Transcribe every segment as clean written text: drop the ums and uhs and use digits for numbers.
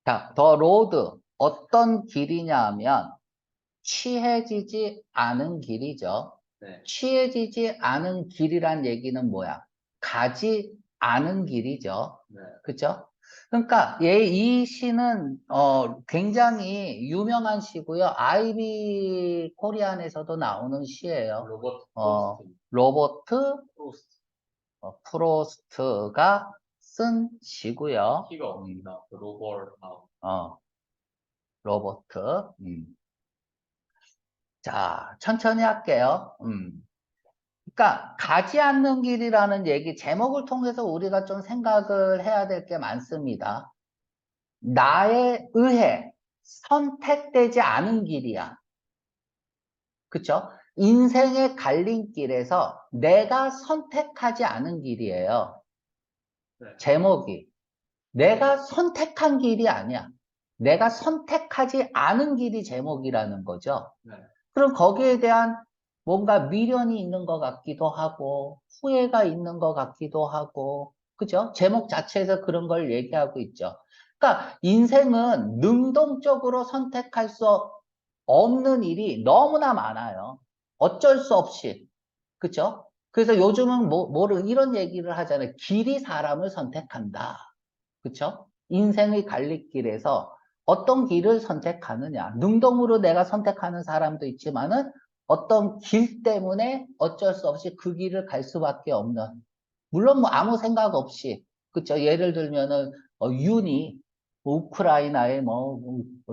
자, 더 로드. 어떤 길이냐 하면 취해지지 않은 길이죠. 네. 취해지지 않은 길이란 얘기는 뭐야? 가지 않은 길이죠. 네. 그죠? 그러니까 이 시는 굉장히 유명한 시고요. 아이비 코리안에서도 나오는 시예요. 로버트 어, 프로스트. 로버트 프로스트. 프로스트가 쓴 시고요. 키가 없습니다. 로버트 하우. 로버트. 자, 천천히 할게요. 그러니까 가지 않는 길이라는 얘기 제목을 통해서 우리가 좀 생각을 해야 될 게 많습니다. 나에 의해 선택되지 않은 길이야. 그쵸? 인생의 갈림길에서 내가 선택하지 않은 길이에요. 네. 제목이. 내가 선택한 길이 아니야. 내가 선택하지 않은 길이 제목이라는 거죠. 네. 그럼 거기에 대한 뭔가 미련이 있는 것 같기도 하고, 후회가 있는 것 같기도 하고, 그죠? 제목 자체에서 그런 걸 얘기하고 있죠. 그러니까 인생은 능동적으로 선택할 수 없는 일이 너무나 많아요. 어쩔 수 없이. 그죠? 그래서 요즘은 이런 얘기를 하잖아요. 길이 사람을 선택한다. 그쵸? 인생의 갈림길에서 어떤 길을 선택하느냐. 능동으로 내가 선택하는 사람도 있지만은 어떤 길 때문에 어쩔 수 없이 그 길을 갈 수밖에 없는. 물론 뭐 아무 생각 없이. 그쵸? 예를 들면은, 윤이 우크라이나에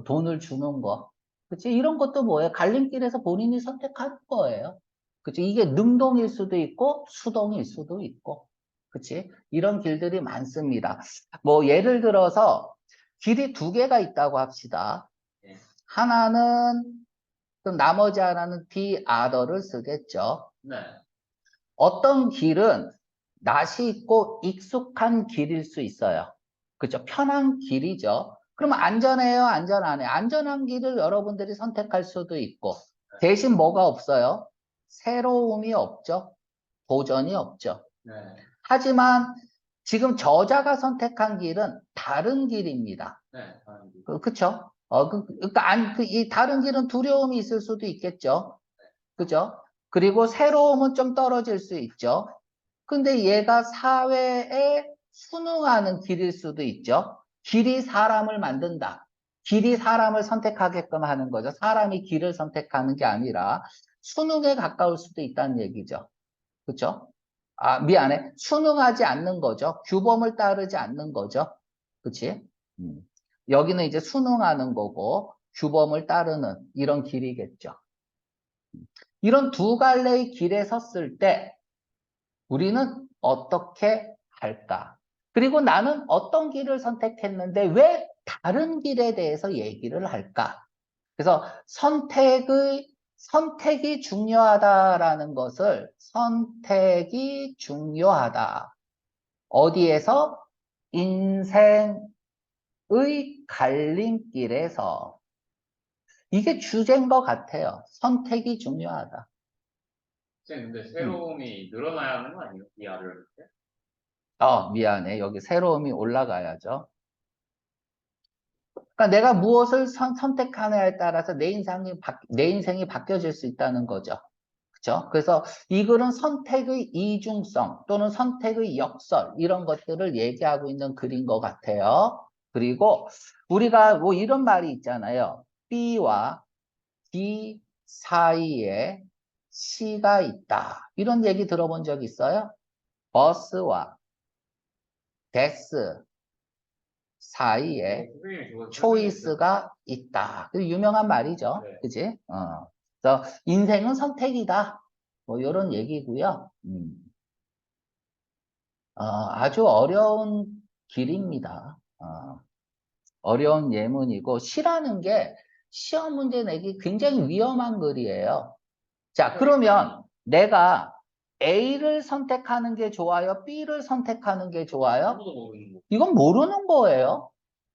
돈을 주는 거. 그치? 이런 것도 뭐예요? 갈림길에서 본인이 선택한 거예요. 그치? 이게 능동일 수도 있고, 수동일 수도 있고. 그치? 이런 길들이 많습니다. 뭐 예를 들어서 길이 두 개가 있다고 합시다. 네. 하나는 그럼 나머지 하나는 the other를 쓰겠죠. 네. 어떤 길은 낯이 있고 익숙한 길일 수 있어요. 그죠? 편한 길이죠. 그러면 안전해요? 안전 안 해요? 안전한 길을 여러분들이 선택할 수도 있고 대신 뭐가 없어요? 새로움이 없죠. 도전이 없죠. 네. 하지만 지금 저자가 선택한 길은 다른 길입니다. 네. 그쵸? 그러니까 이 다른 길은 두려움이 있을 수도 있겠죠. 그죠? 그리고 새로움은 좀 떨어질 수 있죠. 근데 얘가 사회에 순응하는 길일 수도 있죠. 길이 사람을 만든다. 길이 사람을 선택하게끔 하는 거죠. 사람이 길을 선택하는 게 아니라 순응에 가까울 수도 있다는 얘기죠. 그쵸? 아, 미안해. 순응하지 않는 거죠. 규범을 따르지 않는 거죠. 그치? 음. 여기는 이제 순응하는 거고, 규범을 따르는 이런 길이겠죠. 이런 두 갈래의 길에 섰을 때, 우리는 어떻게 할까? 그리고 나는 어떤 길을 선택했는데 왜 다른 길에 대해서 얘기를 할까? 그래서 선택이 중요하다라는 것을 선택이 중요하다. 어디에서? 인생의 갈림길에서. 이게 주제인 것 같아요. 선택이 중요하다. 선생님, 근데 음. 새로움이 늘어나야 하는 거 아니에요? 이하를 때? 미안해. 여기 새로움이 올라가야죠. 그러니까 내가 무엇을 선택하느냐에 따라서 내 인생이 바뀌어질 수 있다는 거죠. 그렇죠? 그래서 이 글은 선택의 이중성 또는 선택의 역설 이런 것들을 얘기하고 있는 글인 것 같아요. 그리고 우리가 뭐 이런 말이 있잖아요. B와 D 사이에 C가 있다. 이런 얘기 들어본 적 있어요? 버스와 데스 사이에 선생님이 그거 설명해 주세요. 초이스가 있다. 그 유명한 말이죠. 네. 그지? 그래서 인생은 선택이다. 뭐 이런 얘기고요. 아주 어려운 길입니다. 어려운 예문이고 시라는 게 시험 문제 내기 굉장히 위험한 글이에요. 자, 그러면 내가 A를 선택하는 게 좋아요? B를 선택하는 게 좋아요? 아무도 모르는 거. 이건 모르는 거예요.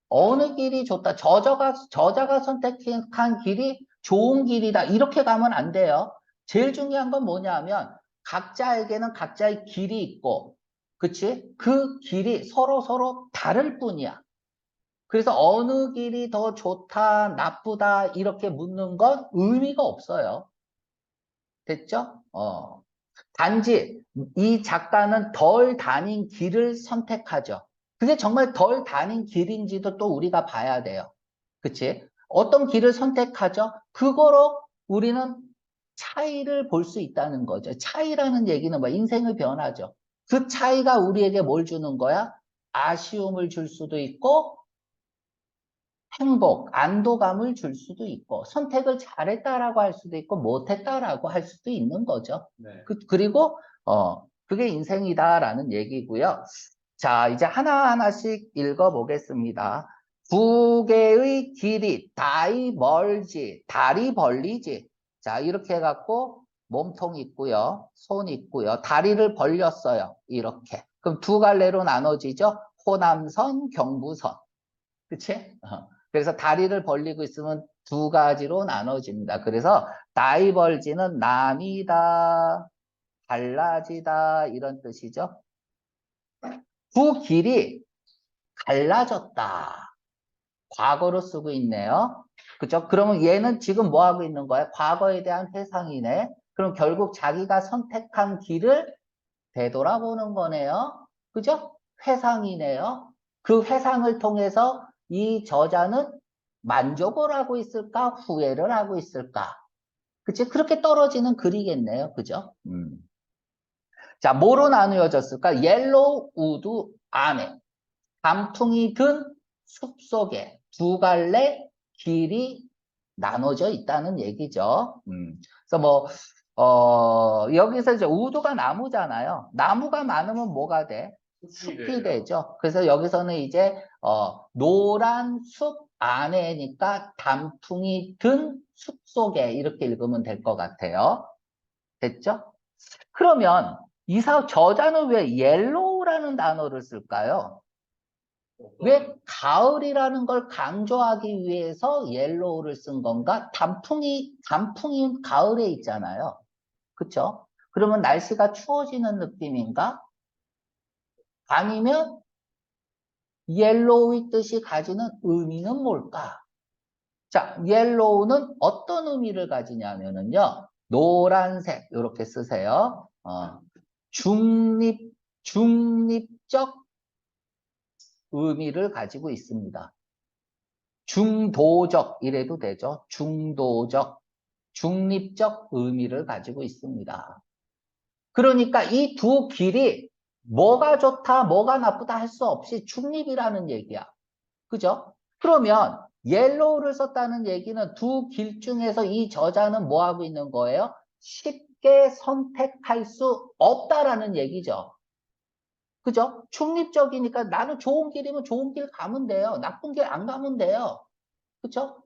어느 길이 좋다. 저자가 선택한 길이 좋은 길이다. 이렇게 가면 안 돼요. 제일 중요한 건 뭐냐면 각자에게는 각자의 길이 있고, 그치? 그 길이 서로 다를 뿐이야. 그래서 어느 길이 더 좋다, 나쁘다 이렇게 묻는 건 의미가 없어요. 됐죠? 단지 이 작가는 덜 다닌 길을 선택하죠. 그게 정말 덜 다닌 길인지도 또 우리가 봐야 돼요. 그치? 어떤 길을 선택하죠? 그거로 우리는 차이를 볼 수 있다는 거죠. 차이라는 얘기는 뭐 인생의 변화죠. 그 차이가 우리에게 뭘 주는 거야? 아쉬움을 줄 수도 있고 행복, 안도감을 줄 수도 있고 선택을 잘했다라고 할 수도 있고 못했다라고 할 수도 있는 거죠. 네. 그리고 그게 인생이다라는 얘기고요. 자, 이제 하나하나씩 읽어보겠습니다. 두 개의 길이 다이 멀지, 다리 벌리지. 자, 이렇게 해갖고 몸통 있고요. 손 있고요. 다리를 벌렸어요. 이렇게. 그럼 두 갈래로 나눠지죠? 호남선, 경부선. 그치? 그래서 다리를 벌리고 있으면 두 가지로 나눠집니다. 그래서 다이벌지는 남이다, 갈라지다 이런 뜻이죠. 두 길이 갈라졌다. 과거로 쓰고 있네요. 그죠? 그러면 얘는 지금 뭐 하고 있는 거야? 과거에 대한 회상이네. 그럼 결국 자기가 선택한 길을 되돌아보는 거네요. 그죠? 회상이네요. 그 회상을 통해서 이 저자는 만족을 하고 있을까? 후회를 하고 있을까? 그치? 그렇게 떨어지는 글이겠네요. 그죠? 자, 뭐로 나누어졌을까? 옐로우 우드 안에 단풍이 든 숲속에 두 갈래 길이 나눠져 있다는 얘기죠. 그래서 뭐, 여기서 이제 우두가 나무잖아요. 나무가 많으면 뭐가 돼? 숲이 되죠. 그래서 여기서는 이제, 노란 숲 안에니까 단풍이 든 숲 속에 이렇게 읽으면 될 것 같아요. 됐죠? 그러면 저자는 왜 옐로우라는 단어를 쓸까요? 왜 가을이라는 걸 강조하기 위해서 옐로우를 쓴 건가? 단풍이 가을에 있잖아요. 그쵸? 그러면 날씨가 추워지는 느낌인가? 아니면 옐로우의 뜻이 가지는 의미는 뭘까? 자, 옐로우는 어떤 의미를 가지냐면요. 노란색, 이렇게 쓰세요. 중립적 의미를 가지고 있습니다. 중도적 이래도 되죠. 중도적, 중립적 의미를 가지고 있습니다. 그러니까 이 두 길이 뭐가 좋다, 뭐가 나쁘다 할 수 없이 중립이라는 얘기야. 그죠? 그러면 옐로우를 썼다는 얘기는 두 길 중에서 이 저자는 뭐 하고 있는 거예요? 쉽게 선택할 수 없다라는 얘기죠. 그죠? 중립적이니까 나는 좋은 길이면 좋은 길 가면 돼요. 나쁜 길 안 가면 돼요. 그쵸?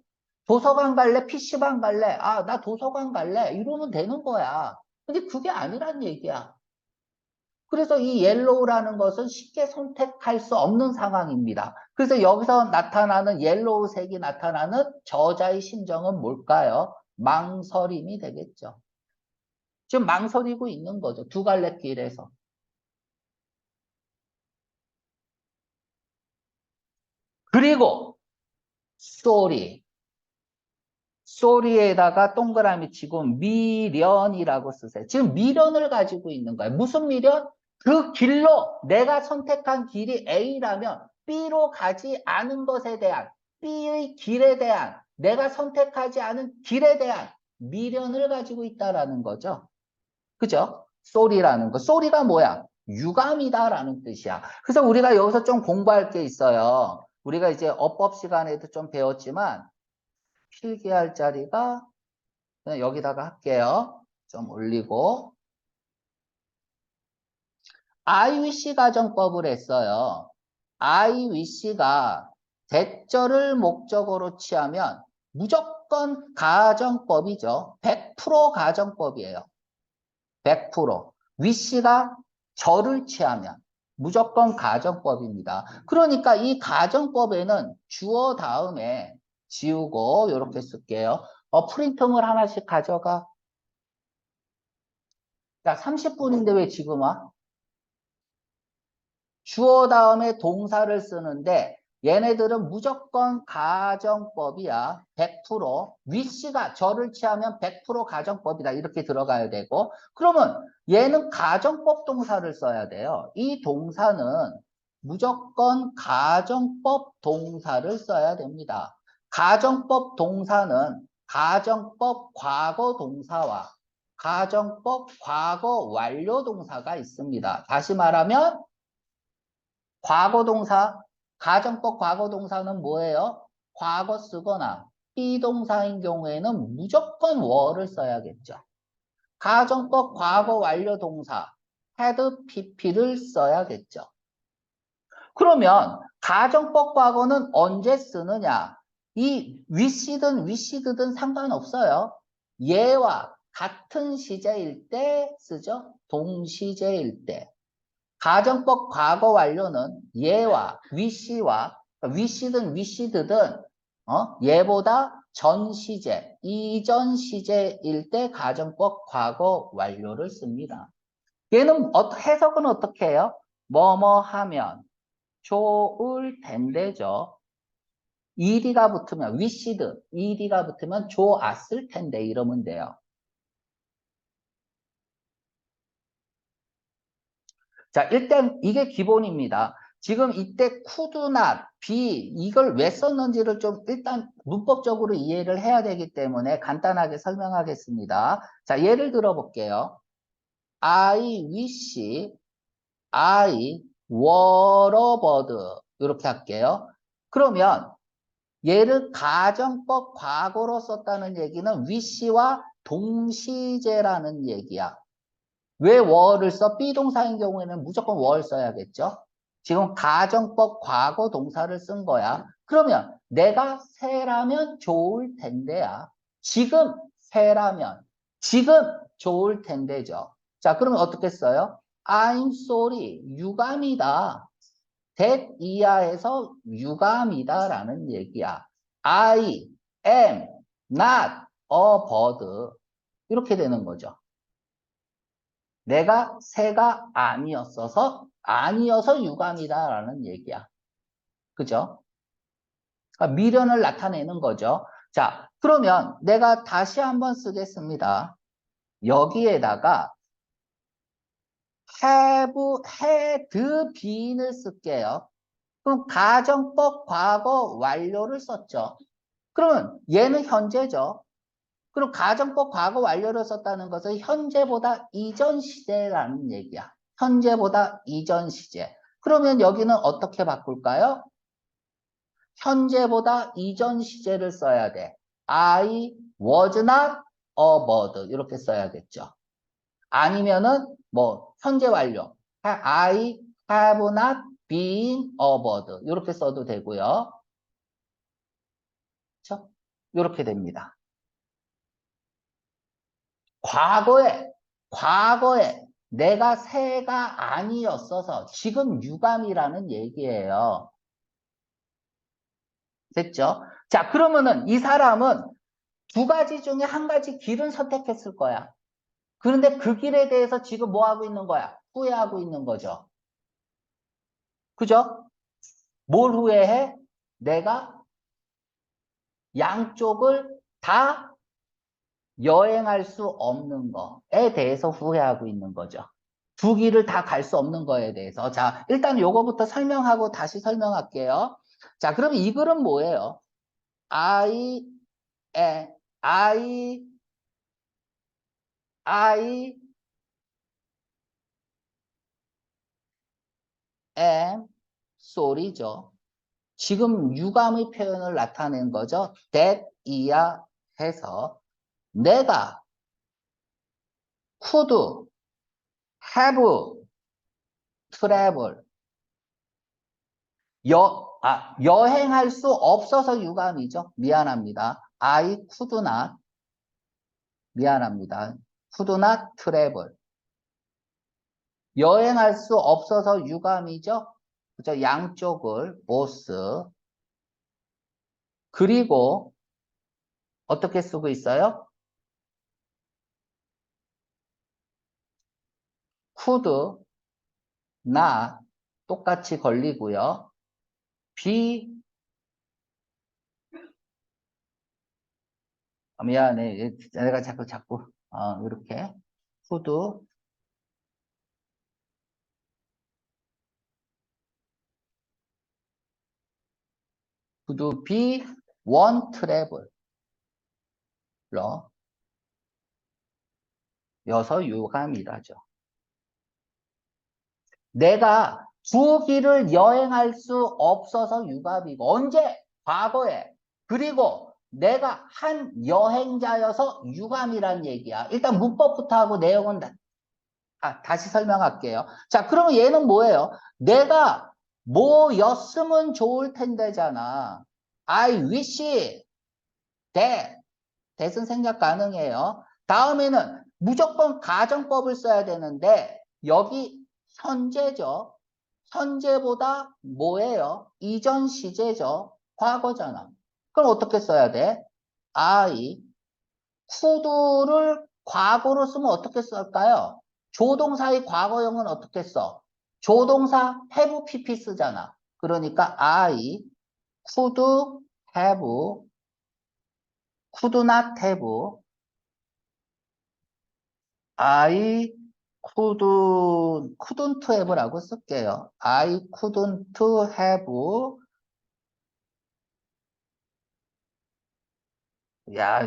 도서관 갈래? PC방 갈래? 아, 나 도서관 갈래? 이러면 되는 거야. 근데 그게 아니란 얘기야. 그래서 이 옐로우라는 것은 쉽게 선택할 수 없는 상황입니다. 그래서 여기서 나타나는 옐로우 색이 나타나는 저자의 심정은 뭘까요? 망설임이 되겠죠. 지금 망설이고 있는 거죠. 두 갈래 길에서. 그리고 쏘리. 쏘리에다가 동그라미 치고 미련이라고 쓰세요. 지금 미련을 가지고 있는 거예요. 무슨 미련? 그 길로 내가 선택한 길이 A라면 B로 가지 않은 것에 대한 B의 길에 대한 내가 선택하지 않은 길에 대한 미련을 가지고 있다라는 거죠. 그죠? 쏘리라는 거. 쏘리가 뭐야? 유감이다라는 뜻이야. 그래서 우리가 여기서 좀 공부할 게 있어요. 우리가 이제 어법 시간에도 좀 배웠지만 필기할 자리가 그냥 여기다가 할게요. 좀 올리고. I wish 가정법을 했어요. I wish가 대절을 목적어로 취하면 무조건 가정법이죠. 100% 가정법이에요. 100%. wish가 절을 취하면 무조건 가정법입니다. 그러니까 이 가정법에는 주어 다음에 지우고 이렇게 쓸게요. 프린팅을 하나씩 가져가. 야, 30분인데 왜 지금 와? 주어 다음에 동사를 쓰는데 얘네들은 무조건 가정법이야. 100%. 위씨가 저를 취하면 100% 가정법이다. 이렇게 들어가야 되고. 그러면 얘는 가정법 동사를 써야 돼요. 이 동사는 무조건 가정법 동사를 써야 됩니다. 가정법 동사는 가정법 과거 동사와 가정법 과거 완료 동사가 있습니다. 다시 말하면 과거 동사, 가정법 과거 동사는 뭐예요? 과거 쓰거나 비동사인 경우에는 무조건 were를 써야겠죠. 가정법 과거 완료 동사 had pp를 써야겠죠. 그러면 가정법 과거는 언제 쓰느냐? 이 wish든 wished든 상관없어요. 얘와 같은 시제일 때 쓰죠. 동시제일 때. 가정법 과거 완료는 얘와 wish와 wish든 wished든 얘보다 전 시제, 이전 시제일 때 가정법 과거 완료를 씁니다. 얘는 해석은 어떻게 해요? 뭐뭐 하면 좋을 텐데죠. ed가 붙으면 wished, ed가 붙으면 좋았을 텐데 이러면 돼요. 자, 일단 이게 기본입니다. 지금 이때 could not, be 이걸 왜 썼는지를 좀 일단 문법적으로 이해를 해야 되기 때문에 간단하게 설명하겠습니다. 자, 예를 들어 볼게요. I wish I were a bird 이렇게 할게요. 그러면 얘를 가정법 과거로 썼다는 얘기는 wish와 동시제라는 얘기야. 왜 were를 써? 비동사인 경우에는 무조건 were를 써야겠죠. 지금 가정법 과거 동사를 쓴 거야. 그러면 내가 새라면 좋을 텐데야. 지금 새라면 지금 좋을 텐데죠. 자, 그러면 어떻게 써요? I'm sorry. 유감이다. that 이하에서 유감이다라는 얘기야. I am not a bird. 이렇게 되는 거죠. 내가 새가 아니어서 유감이다라는 얘기야. 그죠? 그러니까 미련을 나타내는 거죠. 자, 그러면 내가 다시 한번 쓰겠습니다. 여기에다가 have, had been을 쓸게요. 그럼 가정법 과거 완료를 썼죠. 그러면 얘는 현재죠. 그럼 가정법 과거 완료를 썼다는 것은 현재보다 이전 시제라는 얘기야. 현재보다 이전 시제. 그러면 여기는 어떻게 바꿀까요? 현재보다 이전 시제를 써야 돼. I was not a bird. 이렇게 써야겠죠. 아니면은 뭐 현재 완료. I have not been a bird. 이렇게 써도 되고요. 그렇죠? 이렇게 됩니다. 과거에 내가 새가 아니었어서 지금 유감이라는 얘기예요. 됐죠? 자, 그러면은 이 사람은 두 가지 중에 한 가지 길은 선택했을 거야. 그런데 그 길에 대해서 지금 뭐 하고 있는 거야? 후회하고 있는 거죠. 그죠? 뭘 후회해? 내가 양쪽을 다 여행할 수 없는 거에 대해서 후회하고 있는 거죠. 두 길을 다 갈 수 없는 거에 대해서. 자, 일단 요거부터 설명하고 다시 설명할게요. 자, 그럼 이 글은 뭐예요? I, I, I am sorry죠. 지금 유감의 표현을 나타낸 거죠. that 이야 해서 내가 could have travel 여행할 수 없어서 유감이죠. 미안합니다. I could not 미안합니다. could not travel 여행할 수 없어서 유감이죠. 그죠? 양쪽을 both 그리고 어떻게 쓰고 있어요? could not 똑같이 걸리고요. be 미안해. 내가 자꾸 이렇게 could be one traveler 여서 유감이라죠. 내가 두 길을 여행할 수 없어서 유감이고 언제? 과거에. 그리고 내가 한 여행자여서 유감이란 얘기야. 일단 문법부터 하고 내용은 다시 설명할게요. 자, 그러면 얘는 뭐예요? 내가 뭐였으면 좋을 텐데잖아. I wish that. that은 생략 가능해요. 다음에는 무조건 가정법을 써야 되는데 여기 현재죠. 현재보다 뭐예요? 이전 시제죠. 과거잖아. 그럼 어떻게 써야 돼? I could를 과거로 쓰면 어떻게 쓸까요? 조동사의 과거형은 어떻게 써? 조동사 have pp 쓰잖아. 그러니까 I could have, could not have, I couldn't have라고 쓸게요. I couldn't have, 야,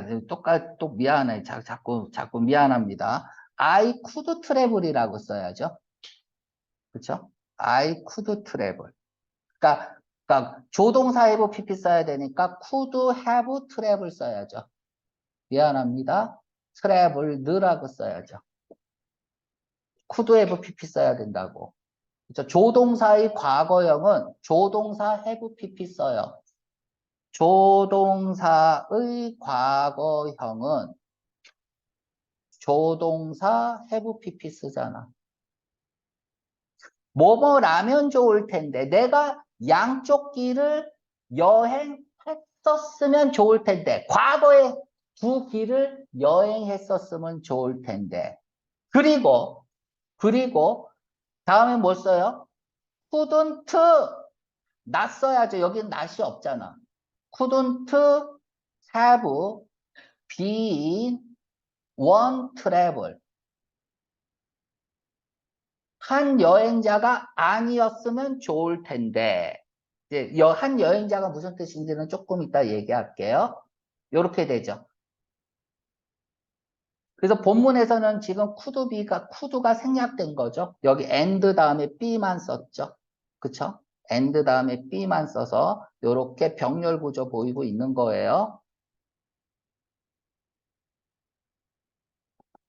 또 미안해. 자꾸 미안합니다. I could travel이라고 써야죠. 그쵸? I could travel. 그러니까 조동사 have pp 써야 되니까 could have travel 써야죠. 미안합니다. traveled라고 써야죠. could have pp 써야 된다고. 그쵸? 조동사의 과거형은 조동사 have pp 써요. 조동사의 과거형은 조동사 have pp 쓰잖아. 뭐뭐라면 좋을 텐데 내가 양쪽 길을 여행했었으면 좋을 텐데 과거에 두 길을 여행했었으면 좋을 텐데 그리고 다음에 뭐 써요? couldn't not 써야죠. 여기는 not이 없잖아. couldn't have been one travel 한 여행자가 아니었으면 좋을 텐데 이제 한 여행자가 무슨 뜻인지는 조금 이따 얘기할게요. 이렇게 되죠. 그래서 본문에서는 지금 could가 생략된 거죠. 여기 and 다음에 be만 썼죠. 그쵸? and 다음에 be만 써서 이렇게 병렬 구조 보이고 있는 거예요.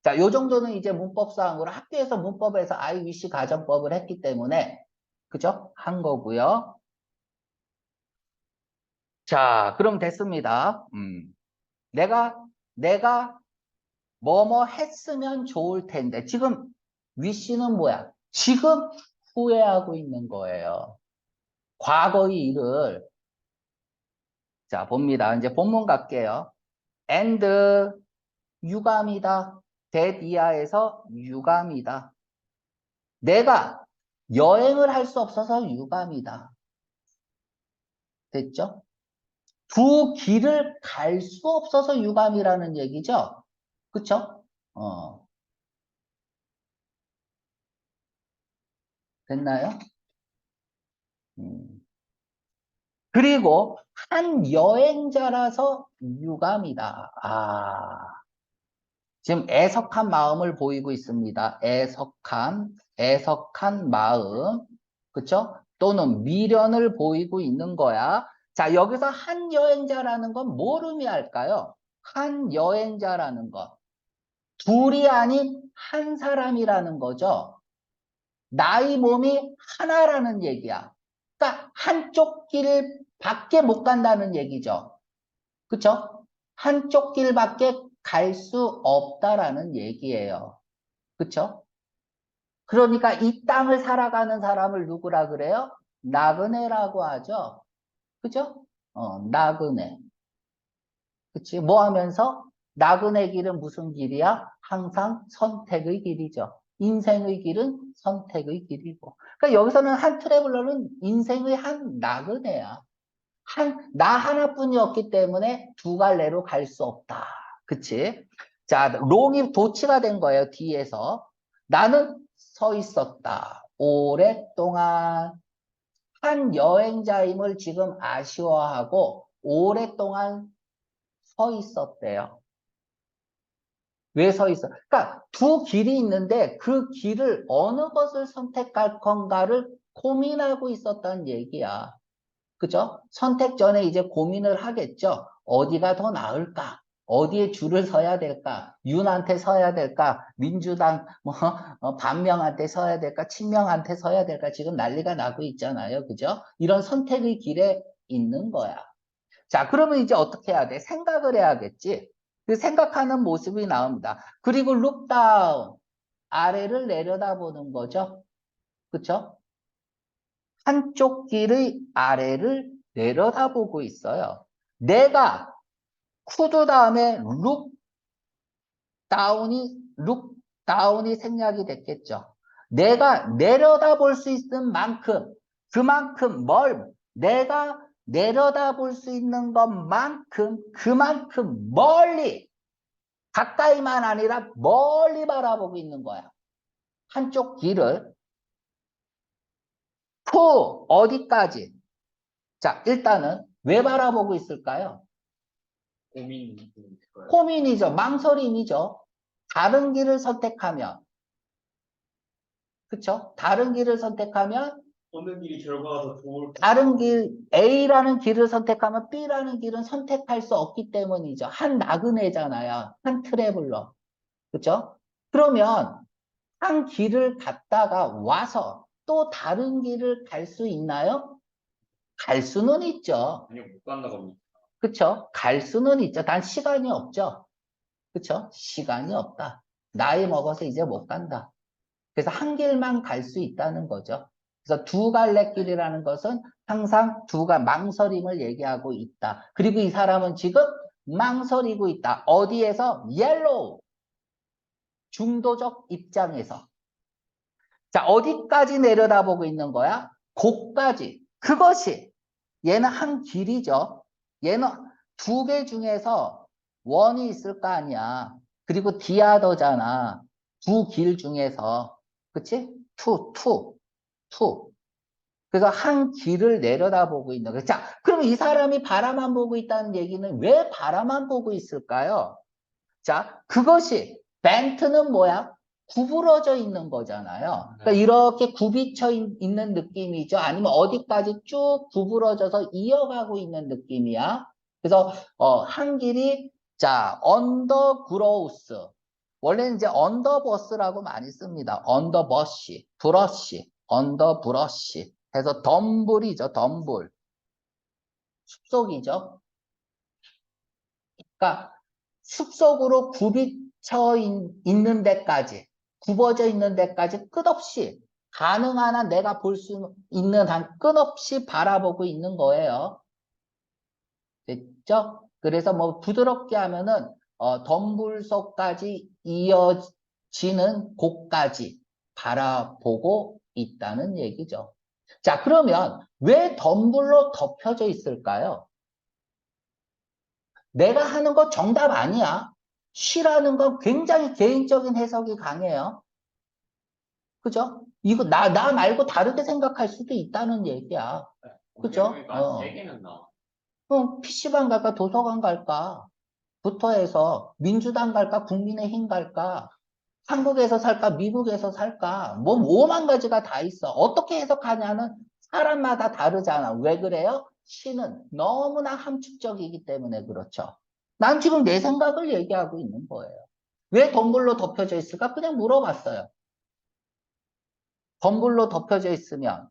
자, 요 정도는 이제 문법상으로 학교에서 문법에서 I wish 가정법을 했기 때문에 그죠? 한 거고요. 자, 그럼 됐습니다. 내가 뭐뭐 했으면 좋을 텐데 지금 wish는 뭐야? 지금 후회하고 있는 거예요. 과거의 일을 자 봅니다. 이제 본문 갈게요. and 유감이다. that 이하에서 유감이다. 내가 여행을 할 수 없어서 유감이다. 됐죠? 두 길을 갈 수 없어서 유감이라는 얘기죠. 그쵸? 됐나요? 그리고 한 여행자라서 유감이다. 지금 애석한 마음을 보이고 있습니다. 애석한 마음. 그쵸? 또는 미련을 보이고 있는 거야. 자, 여기서 한 여행자라는 건 뭘 의미할까요? 한 여행자라는 것. 둘이 아닌 한 사람이라는 거죠. 나의 몸이 하나라는 얘기야. 그러니까 한쪽 길밖에 못 간다는 얘기죠. 그쵸? 한쪽 길밖에 갈 수 없다라는 얘기예요. 그쵸? 그러니까 이 땅을 살아가는 사람을 누구라 그래요? 나그네라고 하죠. 그죠? 나그네. 그치? 뭐 하면서? 나그네 길은 무슨 길이야? 항상 선택의 길이죠. 인생의 길은 선택의 길이고. 그러니까 여기서는 한 트래블러는 인생의 한 나그네야. 나 하나뿐이었기 때문에 두 갈래로 갈 수 없다. 그치? 자, 롱이 도치가 된 거예요, 뒤에서. 나는 서 있었다. 오랫동안. 한 여행자임을 지금 아쉬워하고 오랫동안 서 있었대요. 왜 서 있어? 그러니까 두 길이 있는데 그 길을 어느 것을 선택할 건가를 고민하고 있었다는 얘기야. 그죠? 선택 전에 이제 고민을 하겠죠. 어디가 더 나을까? 어디에 줄을 서야 될까? 윤한테 서야 될까? 민주당 반명한테 서야 될까? 친명한테 서야 될까? 지금 난리가 나고 있잖아요. 그죠? 이런 선택의 길에 있는 거야. 자, 그러면 이제 어떻게 해야 돼? 생각을 해야겠지. 그 생각하는 모습이 나옵니다. 그리고 look down. 아래를 내려다보는 거죠. 그쵸? 한쪽 길의 아래를 내려다보고 있어요. 내가 쿠드 다음에 룩 다운이 생략이 됐겠죠. 내가 내려다볼 수 있는 만큼, 그만큼 내가 내려다볼 수 있는 것만큼, 그만큼 멀리, 가까이만 아니라 멀리 바라보고 있는 거야. 한쪽 길을. 어디까지? 자, 일단은 왜 바라보고 있을까요? 고민이 있을 거예요. 고민이죠. 망설임이죠. 다른 길을 선택하면, 그쵸? 다른 길을 선택하면, 어느 길이 결과가 더 좋을까? 다른 길, A라는 길을 선택하면 B라는 길은 선택할 수 없기 때문이죠. 한 나그네잖아요. 한 트래블러. 그쵸? 그러면, 한 길을 갔다가 와서 또 다른 길을 갈 수 있나요? 갈 수는 있죠. 아니요, 못 간다고 합니다. 그쵸? 갈 수는 있죠. 단 시간이 없죠. 그쵸? 시간이 없다. 나이 먹어서 이제 못 간다. 그래서 한 길만 갈 수 있다는 거죠. 그래서 두 갈래 길이라는 것은 항상 망설임을 얘기하고 있다. 그리고 이 사람은 지금 망설이고 있다. 어디에서? 옐로우. 중도적 입장에서. 자, 어디까지 내려다보고 있는 거야? 고까지. 그것이 얘는 한 길이죠. 얘는 두 개 중에서 원이 있을 거 아니야. 그리고 디아더잖아. 두 길 중에서. 그치? 투. 그래서 한 길을 내려다보고 있는 거예요. 자, 그럼 이 사람이 바라만 보고 있다는 얘기는 왜 바라만 보고 있을까요? 자, 그것이 벤트는 뭐야? 구부러져 있는 거잖아요. 그러니까 이렇게 굽이쳐 있는 느낌이죠. 아니면 어디까지 쭉 구부러져서 이어가고 있는 느낌이야. 그래서 한 길이 자, 언더그로우스. 원래는 이제 언더버스라고 많이 씁니다. 언더버시, 브러쉬, 언더브러쉬. 해서 덤불이죠, 덤불. 숲속이죠. 그러니까 숲속으로 있는 데까지, 굽어져 있는 데까지 끝없이 가능한 한 내가 볼 수 있는 한 끝없이 바라보고 있는 거예요. 됐죠? 그래서 뭐 부드럽게 하면은 덤불속까지 이어지는 곳까지 바라보고 있다는 얘기죠. 자, 그러면 왜 덤불로 덮여져 있을까요? 내가 하는 거 정답 아니야. 시라는 건 굉장히 개인적인 해석이 강해요. 그죠? 이거 나 말고 다르게 생각할 수도 있다는 얘기야. 그죠? 그러니까 세 개는 나와. PC방 갈까, 도서관 갈까? 부터 해서 민주당 갈까, 국민의힘 갈까? 한국에서 살까, 미국에서 살까? 뭐, 5만 가지가 다 있어. 어떻게 해석하냐는 사람마다 다르잖아. 왜 그래요? 시는 너무나 함축적이기 때문에 그렇죠. 난 지금 내 생각을 얘기하고 있는 거예요. 왜 덤불로 덮여져 있을까? 그냥 물어봤어요. 덤불로 덮여져 있으면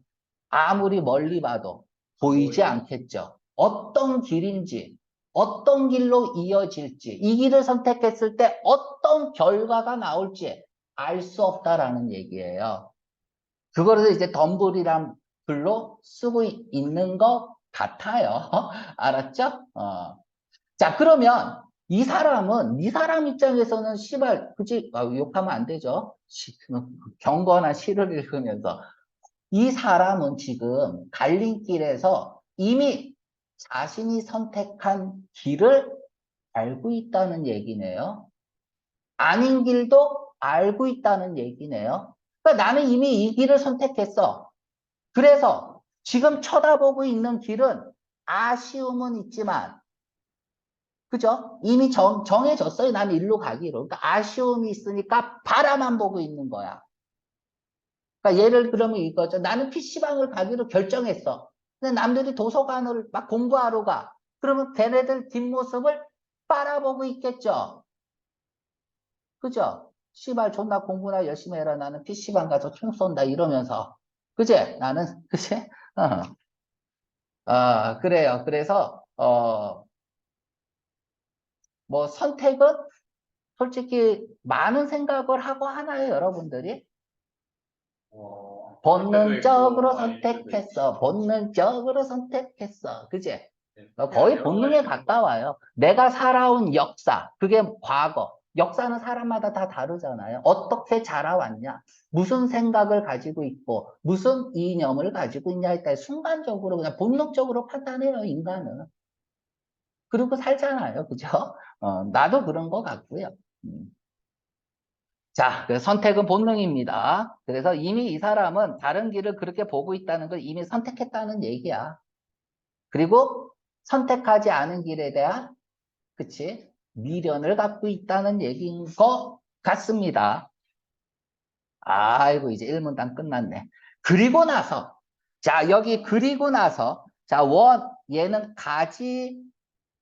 아무리 멀리 봐도 보이지 않겠죠. 어떤 길인지, 어떤 길로 이어질지, 이 길을 선택했을 때 어떤 결과가 나올지 알 수 없다라는 얘기예요. 그거를 이제 덤불이란 글로 쓰고 있는 것 같아요. 알았죠? 자, 그러면 이 사람은, 이 사람 입장에서는 씨발, 그치? 아, 욕하면 안 되죠. 경거나 시를 읽으면서. 이 사람은 지금 갈림길에서 이미 자신이 선택한 길을 알고 있다는 얘기네요. 아닌 길도 알고 있다는 얘기네요. 그러니까 나는 이미 이 길을 선택했어. 그래서 지금 쳐다보고 있는 길은 아쉬움은 있지만, 그죠? 이미 정해졌어요. 나는 일로 가기로. 그러니까 아쉬움이 있으니까 바라만 보고 있는 거야. 그러니까 예를 들면 이거죠. 나는 PC방을 가기로 결정했어. 근데 남들이 도서관을 막 공부하러 가. 그러면 걔네들 뒷모습을 바라보고 있겠죠. 그죠? 씨발 존나 공부나 열심히 해라. 나는 PC방 가서 총 쏜다 이러면서. 그지? 나는 그지? 어. 그래요. 그래서 뭐 선택은 솔직히 많은 생각을 하고 하나요, 여러분들이? 할 때도 있고, 본능적으로 아닐 때도 있고. 선택했어. 본능적으로 선택했어. 그지? 네. 거의 여러 본능에 가지 가까워요. 내가 살아온 역사, 그게 과거. 역사는 사람마다 다 다르잖아요. 어떻게 자라왔냐? 무슨 생각을 가지고 있고, 무슨 이념을 가지고 있냐에 따라 순간적으로 그냥 본능적으로 판단해요, 인간은. 그리고 살잖아요. 그죠? 나도 그런 것 같고요. 음. 자, 그 선택은 본능입니다. 그래서 이미 이 사람은 다른 길을 그렇게 보고 있다는 걸 이미 선택했다는 얘기야. 그리고 선택하지 않은 길에 대한, 그치? 미련을 갖고 있다는 얘기인 것 같습니다. 아이고, 이제 1문단 끝났네. 그리고 나서, 자, 여기 그리고 나서, 자, 얘는 가지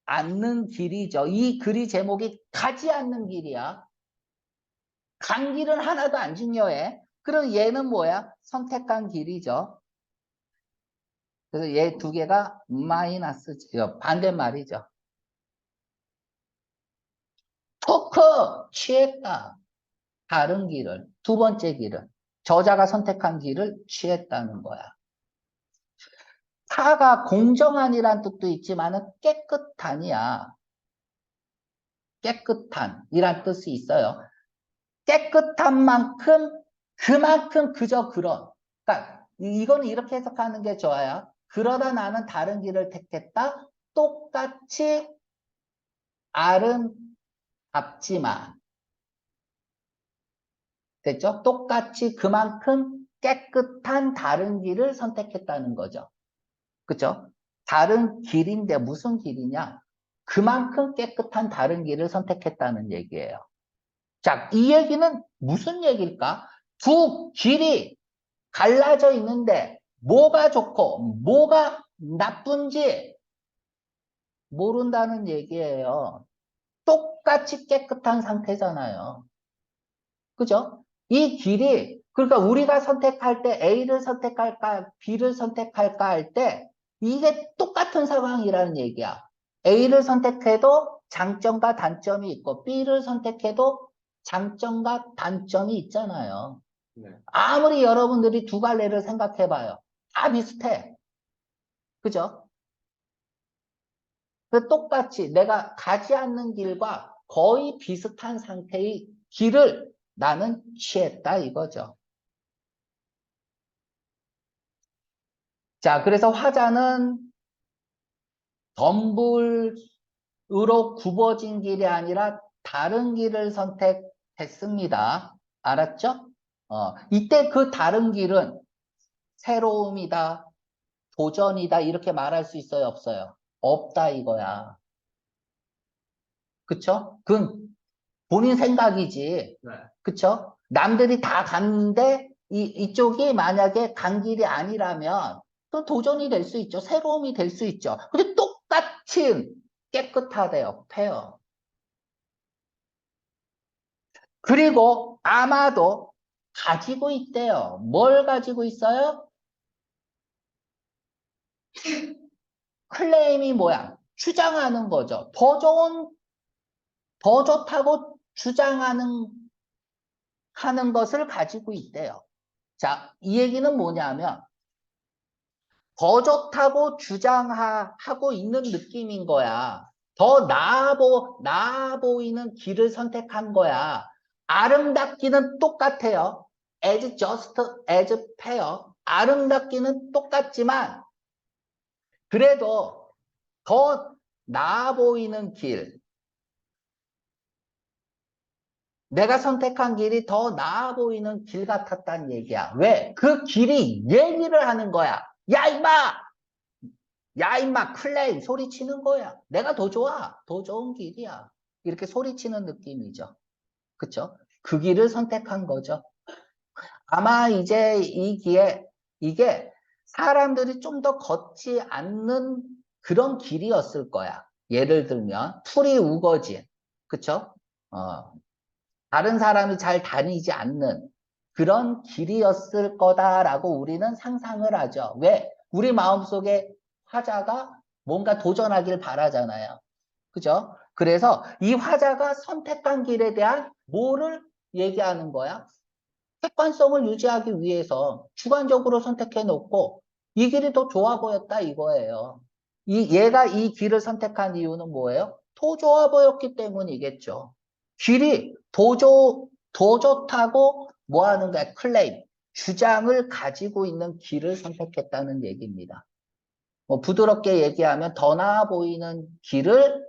않는 길이죠. 이 글이 제목이 가지 않는 길이야. 간 길은 하나도 안 중요해. 그럼 얘는 뭐야? 선택한 길이죠. 그래서 얘 두 개가 마이너스죠. 반대말이죠. 토크 취했다. 다른 길을, 두 번째 길을, 저자가 선택한 길을 취했다는 거야. 타가 공정한이란 뜻도 있지만은 깨끗한이야. 깨끗한이란 뜻이 있어요. 깨끗한 만큼 그만큼 그저 그런. 그러니까 이거는 이렇게 해석하는 게 좋아요. 그러다 나는 다른 길을 택했다. 똑같이 아름답지만. 됐죠? 똑같이 그만큼 깨끗한 다른 길을 선택했다는 거죠. 그죠? 다른 길인데 무슨 길이냐? 그만큼 깨끗한 다른 길을 선택했다는 얘기예요. 자, 이 얘기는 무슨 얘기일까? 두 길이 갈라져 있는데 뭐가 좋고 뭐가 나쁜지 모른다는 얘기예요. 똑같이 깨끗한 상태잖아요. 그죠? 이 길이, 그러니까 우리가 선택할 때 A를 선택할까, B를 선택할까 할 때 이게 똑같은 상황이라는 얘기야. A를 선택해도 장점과 단점이 있고 B를 선택해도 장점과 단점이 있잖아요. 네. 아무리 여러분들이 두 갈래를 생각해봐요. 다 비슷해. 그죠? 그 똑같이 내가 가지 않는 길과 거의 비슷한 상태의 길을 나는 취했다 이거죠. 자, 그래서 화자는 덤불으로 굽어진 길이 아니라 다른 길을 선택했습니다. 알았죠? 이때 그 다른 길은 새로움이다, 도전이다, 이렇게 말할 수 있어요, 없어요? 없다, 이거야. 그쵸? 그건 본인 생각이지. 네. 그쵸? 남들이 다 갔는데, 이쪽이 만약에 간 길이 아니라면, 또 도전이 될 수 있죠. 새로움이 될 수 있죠. 근데 똑같이 깨끗하대요. 페어. 그리고 아마도 가지고 있대요. 뭘 가지고 있어요? 클레임이 뭐야? 주장하는 거죠. 더 좋다고 주장하는 것을 가지고 있대요. 자, 이 얘기는 뭐냐면, 더 좋다고 주장하고 있는 느낌인 거야. 더 나아 보이는 길을 선택한 거야. 아름답기는 똑같아요. as just as fair. 아름답기는 똑같지만 그래도 더 나아 보이는 길, 내가 선택한 길이 더 나아 보이는 길 같았다는 얘기야. 왜? 그 길이 얘기를 하는 거야. 야, 임마! 야, 임마! 클레임! 소리치는 거야. 내가 더 좋아. 더 좋은 길이야. 이렇게 소리치는 느낌이죠. 그쵸? 그 길을 선택한 거죠. 아마 이제 이게 사람들이 좀 더 걷지 않는 그런 길이었을 거야. 예를 들면, 풀이 우거진. 그쵸? 어, 다른 사람이 잘 다니지 않는 그런 길이었을 거다라고 우리는 상상을 하죠. 왜? 우리 마음속에 화자가 뭔가 도전하길 바라잖아요. 그죠? 그래서 이 화자가 선택한 길에 대한 뭐를 얘기하는 거야? 객관성을 유지하기 위해서 주관적으로 선택해 놓고 이 길이 더 좋아 보였다 이거예요. 얘가 이 길을 선택한 이유는 뭐예요? 더 좋아 보였기 때문이겠죠. 길이 더 좋다고 뭐 하는 거야? 클레임. 주장을 가지고 있는 길을 선택했다는 얘기입니다. 뭐 부드럽게 얘기하면 더 나아 보이는 길을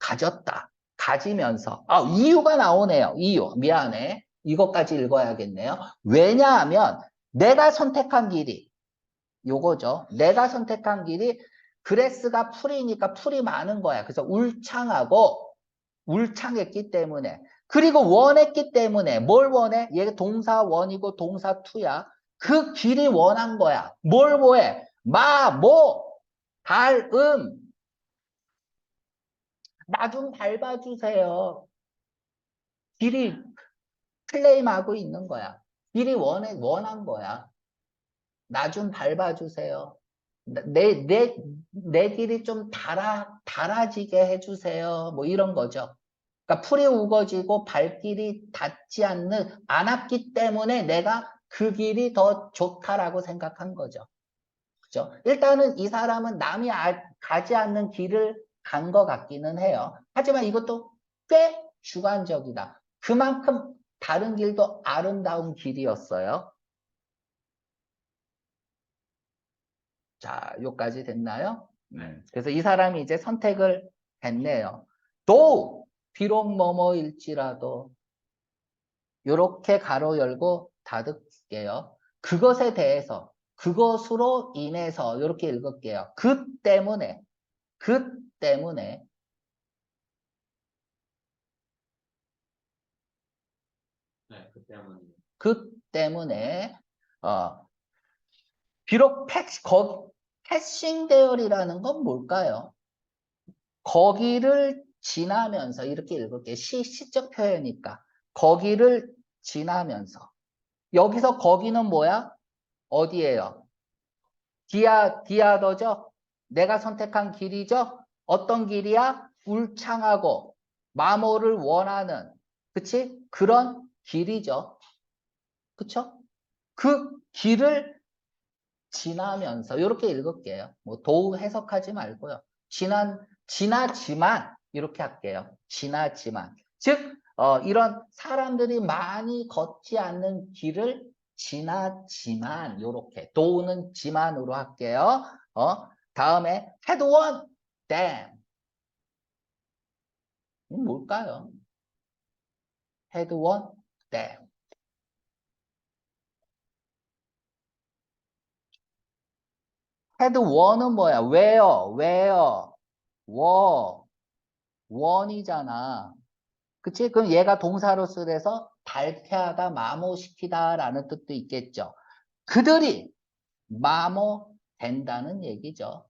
가졌다. 가지면서. 이유가 나오네요. 이유. 미안해. 이것까지 읽어야겠네요. 왜냐하면 내가 선택한 길이 요거죠. 내가 선택한 길이 그레스가 풀이니까 풀이 많은 거야. 그래서 울창했기 때문에 그리고 원했기 때문에 뭘 원해? 얘가 동사 원이고 동사 투야. 그 길이 원한 거야. 뭘 뭐해? 발음. 나 좀 밟아주세요. 길이 클레임하고 있는 거야. 길이 원한 거야. 나 좀 밟아주세요. 내 길이 좀 달아지게 해주세요. 뭐 이런 거죠. 그러니까 풀이 우거지고 발길이 않았기 때문에 내가 그 길이 더 좋다라고 생각한 거죠. 그죠? 일단은 이 사람은 남이 가지 않는 길을 간 것 같기는 해요. 하지만 이것도 꽤 주관적이다. 그만큼 다른 길도 아름다운 길이었어요. 자, 요까지 됐나요? 그래서 이 사람이 이제 선택을 했네요. 비록 뭐뭐일지라도 요렇게 가로 열고 닫을게요. 그것에 대해서 그것으로 인해서 이렇게 읽을게요. 그 때문에 네, 그 때문에. 그 때문에 어, 비록 패싱 대열이라는 건 뭘까요? 거기를 지나면서 이렇게 읽을게요. 시적 표현이니까 거기를 지나면서 여기서 거기는 뭐야? 어디예요? 디아더죠? 내가 선택한 길이죠? 어떤 길이야? 울창하고 마모를 원하는 그치? 그런 길이죠. 그쵸? 그 길을 지나면서 이렇게 읽을게요. 뭐 도우 해석하지 말고요. 지나지만 이렇게 할게요. 지나지만. 즉 이런 사람들이 많이 걷지 않는 길을 지나지만 이렇게 도우는 지만으로 할게요. 다음에 had one damn. 뭘까요? had one damn. had one은 뭐야? where, 원이잖아. 그치? 그럼 얘가 동사로 쓰래서 발표하다, 마모시키다라는 뜻도 있겠죠. 그들이 마모된다는 얘기죠.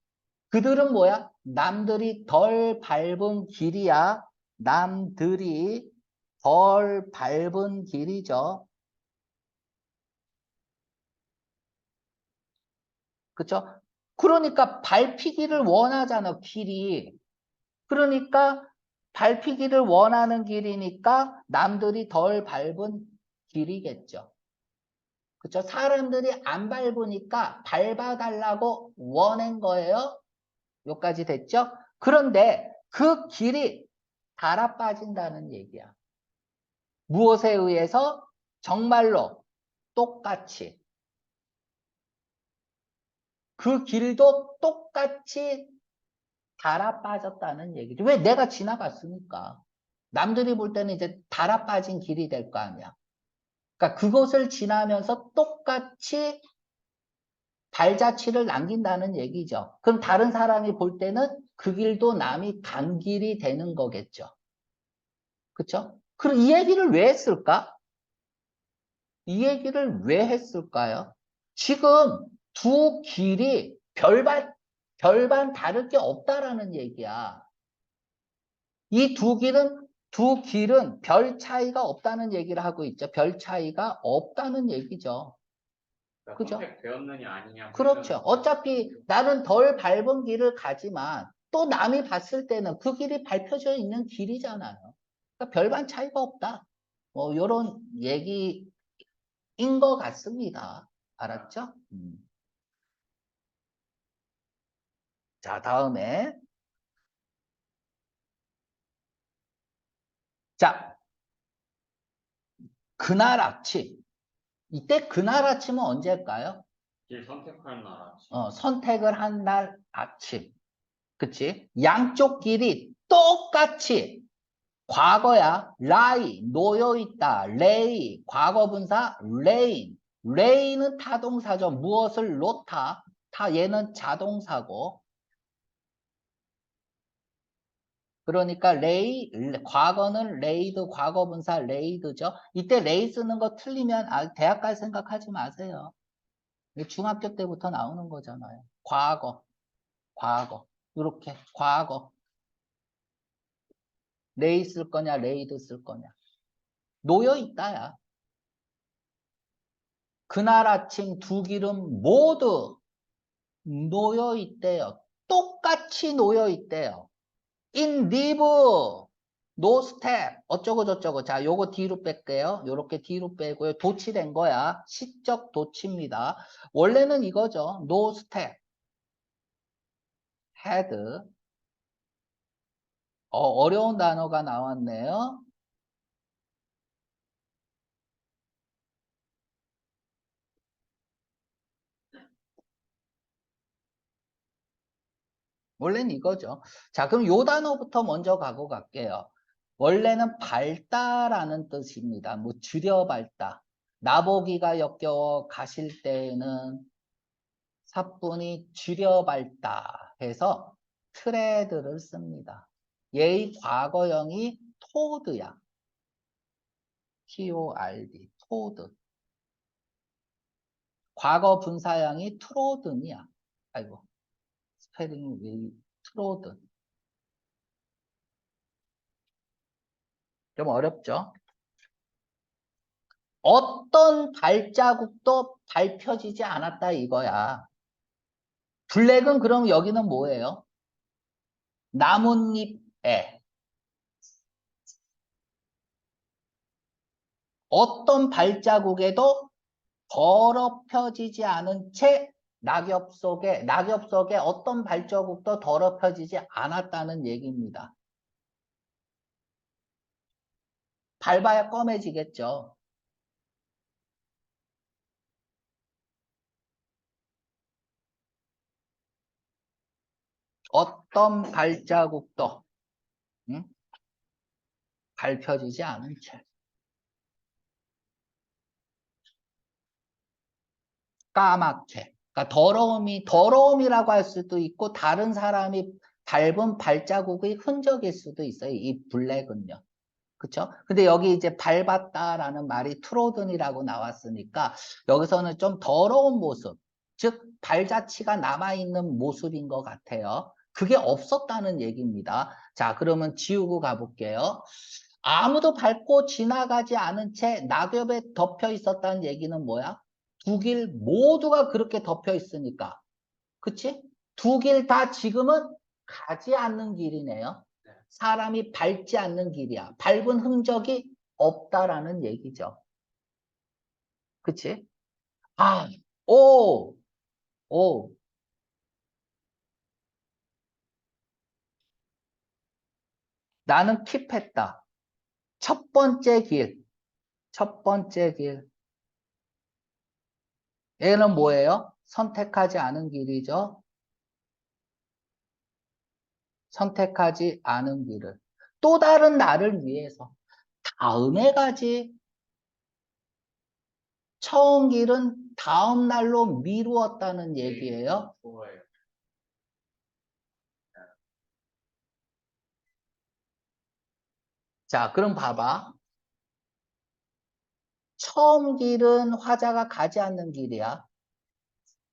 그들은 뭐야? 남들이 덜 밟은 길이야. 남들이 덜 밟은 길이죠. 그쵸? 그러니까 밟히기를 원하잖아, 길이. 그러니까 밟히기를 원하는 길이니까 남들이 덜 밟은 길이겠죠. 그쵸? 사람들이 안 밟으니까 밟아달라고 원한 거예요. 여기까지 됐죠? 그런데 그 길이 달아 빠진다는 얘기야. 무엇에 의해서? 정말로 똑같이. 그 길도 똑같이 달아 빠졌다는 얘기죠. 왜? 내가 지나갔으니까. 남들이 볼 때는 이제 달아 빠진 길이 될 거 아니야. 그러니까 그것을 지나면서 똑같이 발자취를 남긴다는 얘기죠. 그럼 다른 사람이 볼 때는 그 길도 남이 간 길이 되는 거겠죠. 그쵸? 그럼 이 얘기를 왜 했을까? 이 얘기를 왜 했을까요? 지금 두 길이 별반 다를 게 없다라는 얘기야. 이 두 길은 별 차이가 없다는 얘기를 하고 있죠. 별 차이가 없다는 얘기죠. 그러니까 그죠? 선택되었느냐 아니냐 그렇죠. 어차피 나는 덜 밟은 길을 가지만 또 남이 봤을 때는 그 길이 밟혀져 있는 길이잖아요. 그러니까 별반 차이가 없다. 뭐, 요런 얘기인 것 같습니다. 알았죠? 자, 다음에. 자, 그날 아침. 이때 그날 아침은 언제일까요? 길 선택할 나라. 선택을 한 날 아침. 그치? 양쪽 길이 똑같이 과거야. 라이, 놓여있다. 레이, 과거분사, 레인. 레인은 타동사죠. 무엇을 놓다. 얘는 자동사고. 그러니까 과거는 레이드, 과거분사 레이드죠. 이때 레이 쓰는 거 틀리면 대학 갈 생각하지 마세요. 이게 중학교 때부터 나오는 거잖아요. 과거. 이렇게, 과거. 레이 쓸 거냐, 레이드 쓸 거냐. 놓여있다야. 그날 아침 두 길은 모두 놓여있대요. 똑같이 놓여있대요. in live, no step, 어쩌고 저쩌고. 자, 요거 뒤로 뺄게요. 요렇게 뒤로 빼고요. 도치된 거야. 시적 도치입니다. 원래는 이거죠. no step, had. 어려운 단어가 나왔네요. 원래는 이거죠. 자, 그럼 요 단어부터 먼저 가고 갈게요. 원래는 밝다라는 뜻입니다. 뭐 줄여 밝다. 나보기가 역겨워 가실 때에는 사뿐히 줄여 밝다 해서 트레드를 씁니다. 얘의 과거형이 토드야. TORD, 토드. 과거 분사형이 트로든이야. 아이고, 스페링이 왜 트로든. 좀 어렵죠? 어떤 발자국도 밟혀지지 않았다 이거야. 블랙은 그럼 여기는 뭐예요? 나뭇잎에 어떤 발자국에도 더럽혀지지 않은 채 낙엽 속에 어떤 발자국도 더럽혀지지 않았다는 얘기입니다. 밟아야 검해지겠죠. 어떤 발자국도 응? 밟혀지지 않은 채. 까맣게. 그러니까 더러움이라고 할 수도 있고 다른 사람이 밟은 발자국의 흔적일 수도 있어요. 이 블랙은요. 그쵸? 근데 여기 이제 밟았다라는 말이 트로든이라고 나왔으니까 여기서는 좀 더러운 모습, 즉 발자취가 남아있는 모습인 것 같아요. 그게 없었다는 얘기입니다. 자, 그러면 지우고 가볼게요. 아무도 밟고 지나가지 않은 채 낙엽에 덮여 있었다는 얘기는 뭐야? 두 길 모두가 그렇게 덮여 있으니까. 그치? 두 길 다 지금은 가지 않는 길이네요. 사람이 밟지 않는 길이야. 밟은 흔적이 없다라는 얘기죠. 그치? 아, 오, 오. 나는 킵했다. 첫 번째 길. 첫 번째 길. 얘는 뭐예요? 선택하지 않은 길이죠. 선택하지 않은 길을. 또 다른 나를 위해서. 다음에 가지. 처음 길은 다음 날로 미루었다는 얘기예요. 좋아요. 자, 그럼 봐봐. 처음 길은 화자가 가지 않는 길이야.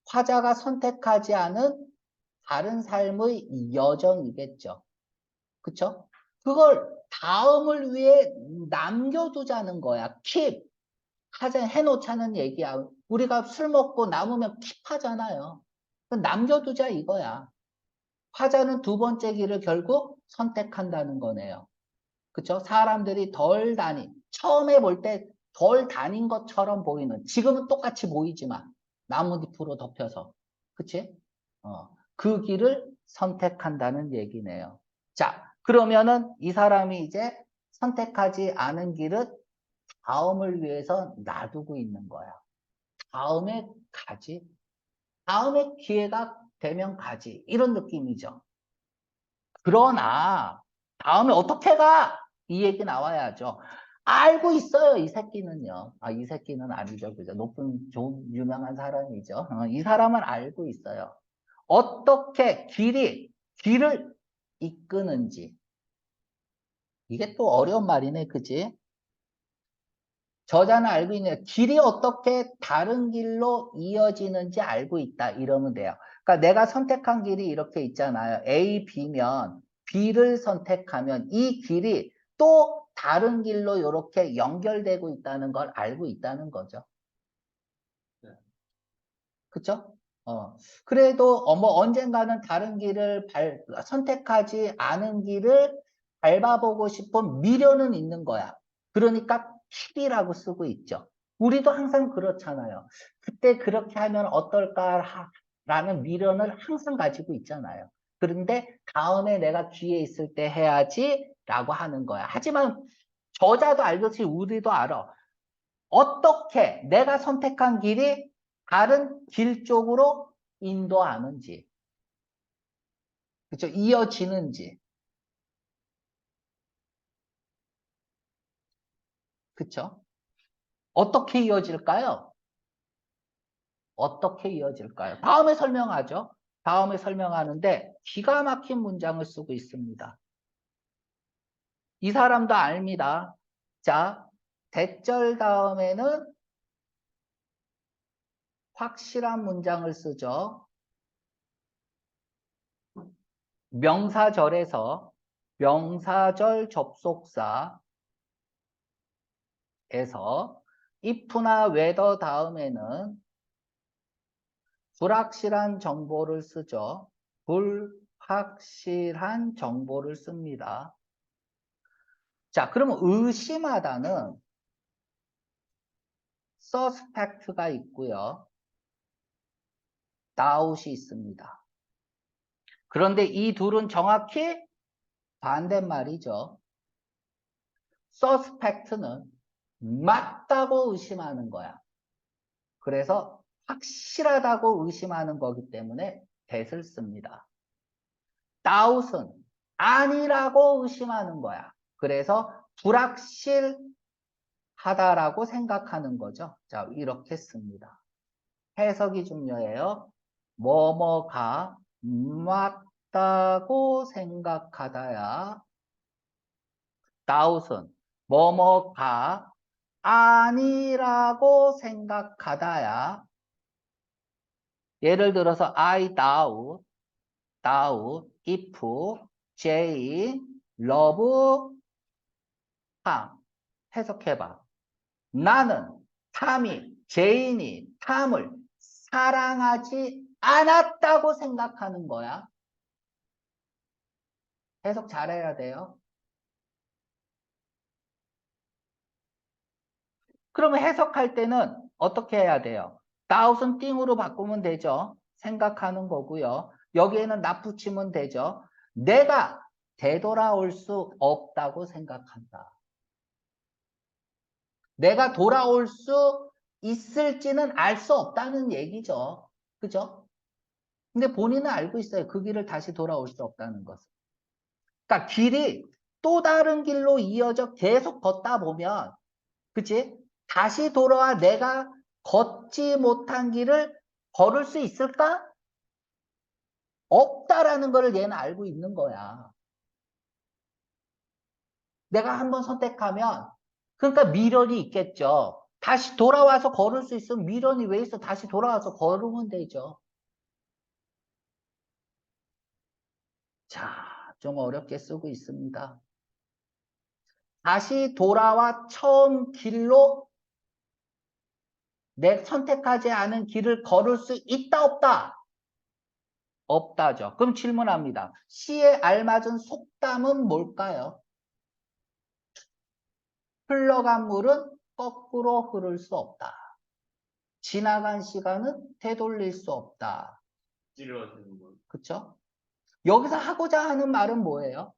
화자가 선택하지 않은 다른 삶의 여정이겠죠. 그쵸? 그걸 다음을 위해 남겨두자는 거야. 킵. 하자, 해놓자는 얘기야. 우리가 술 먹고 남으면 킵하잖아요. 남겨두자 이거야. 화자는 두 번째 길을 결국 선택한다는 거네요. 그쵸? 사람들이 처음에 볼 때 덜 다닌 것처럼 보이는, 지금은 똑같이 보이지만, 나뭇잎으로 덮여서. 그치? 그 길을 선택한다는 얘기네요. 자, 그러면은 이 사람이 이제 선택하지 않은 길은 다음을 위해서 놔두고 있는 거야. 다음에 가지. 다음에 기회가 되면 가지. 이런 느낌이죠. 그러나 다음에 어떻게 가? 이 얘기 나와야죠. 알고 있어요, 이 새끼는요. 아, 이 새끼는 아니죠. 그죠? 높은, 좋은, 유명한 사람이죠. 이 사람은 알고 있어요. 어떻게 길을 이끄는지. 이게 또 어려운 말이네, 그지? 저자는 알고 있네요. 길이 어떻게 다른 길로 이어지는지 알고 있다. 이러면 돼요. 그러니까 내가 선택한 길이 이렇게 있잖아요. A, B면 B를 선택하면 이 길이 또 다른 길로 이렇게 연결되고 있다는 걸 알고 있다는 거죠. 네. 그쵸? 그래도 뭐 언젠가는 다른 길을 선택하지 않은 길을 밟아보고 싶은 미련은 있는 거야. 그러니까 팁이라고 쓰고 있죠. 우리도 항상 그렇잖아요. 그때 그렇게 하면 어떨까라는 미련을 항상 가지고 있잖아요. 그런데 다음에 내가 기회 있을 때 해야지라고 하는 거야. 하지만 저자도 알듯이 우리도 알아. 어떻게 내가 선택한 길이 다른 길 쪽으로 인도하는지, 그쵸? 이어지는지, 그쵸? 어떻게 이어질까요? 어떻게 이어질까요? 다음에 설명하죠. 다음에 설명하는데 기가 막힌 문장을 쓰고 있습니다. 이 사람도 압니다. 자, 대절 다음에는 확실한 문장을 쓰죠. 명사절에서 명사절 접속사에서 if나 whether 다음에는 불확실한 정보를 쓰죠. 불확실한 정보를 씁니다. 자, 그러면 의심하다는 suspect가 있고요. doubt이 있습니다. 그런데 이 둘은 정확히 반대말이죠. suspect는 맞다고 의심하는 거야. 그래서 확실하다고 의심하는 거기 때문에 that을 씁니다. doubt은 아니라고 의심하는 거야. 그래서 불확실하다라고 생각하는 거죠. 자, 이렇게 씁니다. 해석이 중요해요. 뭐뭐가 맞다고 생각하다야. doubt은 뭐뭐가 아니라고 생각하다야. 예를 들어서 I doubt if Jane love 탐. 해석해봐. 나는 제인이 탐을 사랑하지 않았다고 생각하는 거야. 해석 잘해야 돼요. 그러면 해석할 때는 어떻게 해야 돼요? doubt은 띵으로 바꾸면 되죠. 생각하는 거고요. 여기에는 not 붙이면 되죠. 내가 되돌아올 수 없다고 생각한다. 내가 돌아올 수 있을지는 알 수 없다는 얘기죠. 그죠? 근데 본인은 알고 있어요. 그 길을 다시 돌아올 수 없다는 것을. 그러니까 길이 또 다른 길로 이어져 계속 걷다 보면, 그치? 다시 돌아와 내가 걷지 못한 길을 걸을 수 있을까? 없다라는 걸 얘는 알고 있는 거야. 내가 한번 선택하면, 그러니까 미련이 있겠죠. 다시 돌아와서 걸을 수 있으면 미련이 왜 있어? 다시 돌아와서 걸으면 되죠. 자, 좀 어렵게 쓰고 있습니다. 다시 돌아와 처음 길로 내 선택하지 않은 길을 걸을 수 있다, 없다? 없다죠. 그럼 질문합니다. 시에 알맞은 속담은 뭘까요? 흘러간 물은 거꾸로 흐를 수 없다. 지나간 시간은 되돌릴 수 없다. 찌르어지는 분. 그쵸? 여기서 하고자 하는 말은 뭐예요?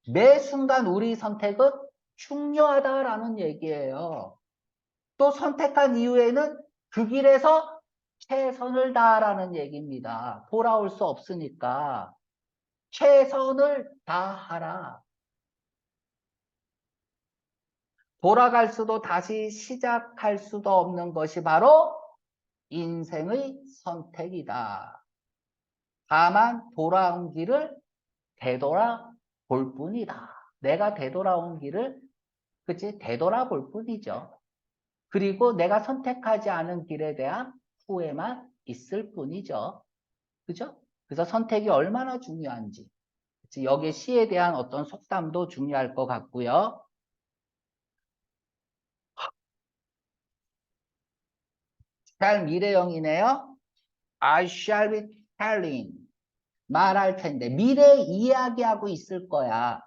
매 순간 우리 선택은 중요하다라는 얘기예요. 또 선택한 이후에는 그 길에서 최선을 다하라는 얘기입니다. 돌아올 수 없으니까 최선을 다하라. 돌아갈 수도 다시 시작할 수도 없는 것이 바로 인생의 선택이다. 다만 돌아온 길을 되돌아 볼 뿐이다. 내가 되돌아온 길을 그치 되돌아볼 뿐이죠. 그리고 내가 선택하지 않은 길에 대한 후회만 있을 뿐이죠. 그죠? 그래서 선택이 얼마나 중요한지. 그치? 여기에 시에 대한 어떤 속담도 중요할 것 같고요. 잘 미래형이네요. I shall be telling. 말할 텐데. 미래 이야기하고 있을 거야.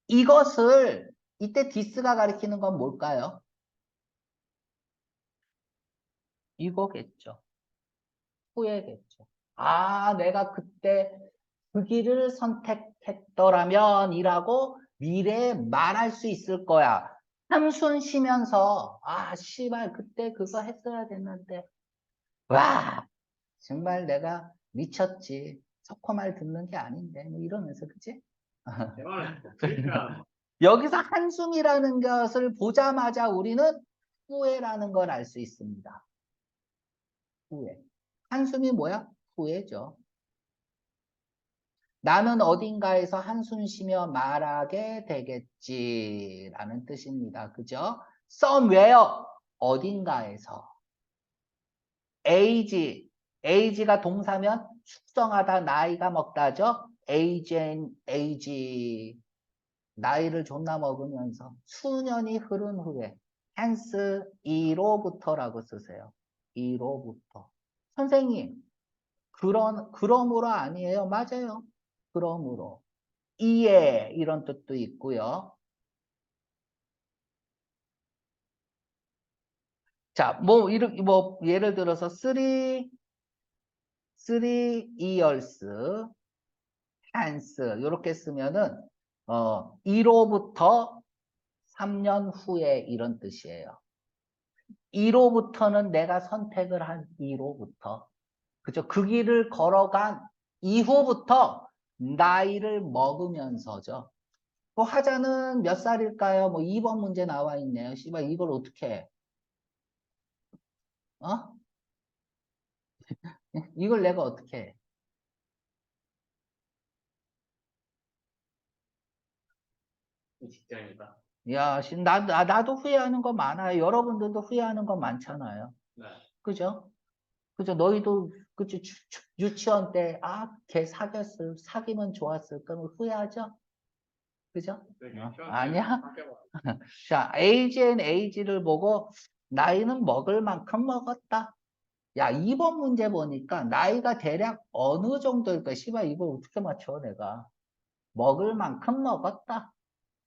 이것을 이때 디스가 가리키는 건 뭘까요? 이거겠죠. 후회겠죠. 아, 내가 그때 그 길을 선택했더라면 이라고 미래에 말할 수 있을 거야. 한숨 쉬면서 아, 씨발 그때 그거 했어야 됐는데 와, 정말 내가 미쳤지. 석호 말 듣는 게 아닌데 뭐 이러면서 그치? 제 말은 그러니까 여기서 한숨이라는 것을 보자마자 우리는 후회라는 걸 알 수 있습니다. 후회. 한숨이 뭐야? 후회죠. 나는 어딘가에서 한숨 쉬며 말하게 되겠지라는 뜻입니다. 그죠? somewhere 어딘가에서 age가 동사면 숙성하다 나이가 먹다죠. age 나이를 존나 먹으면서 수년이 흐른 후에 hence 이로부터라고 쓰세요. 이로부터. 선생님, 그러므로 아니에요. 맞아요. 그러므로. 이에 이런 뜻도 있고요. 자, 뭐 예를 들어서 three years hence 이렇게 쓰면은 이로부터 3년 후에 이런 뜻이에요. 이로부터는 내가 선택을 한 이로부터. 그죠? 그 길을 걸어간 이후부터 나이를 먹으면서죠. 그 화자는 몇 살일까요? 뭐 2번 문제 나와 있네요. 씨발 이걸 어떻게 해? 어? 이걸 내가 어떻게 해? 직장이다. 야, 나도 후회하는 거 많아요. 여러분들도 후회하는 거 많잖아요. 네. 그죠? 그죠? 너희도, 그치, 유치원 때, 아, 걔 사귀면 좋았을 거면 후회하죠? 그죠? 아니야? 자, age and age를 보고, 나이는 먹을 만큼 먹었다. 야, 2번 문제 보니까, 나이가 대략 어느 정도일까? 씨발, 이걸 어떻게 맞춰, 내가. 먹을 만큼 먹었다.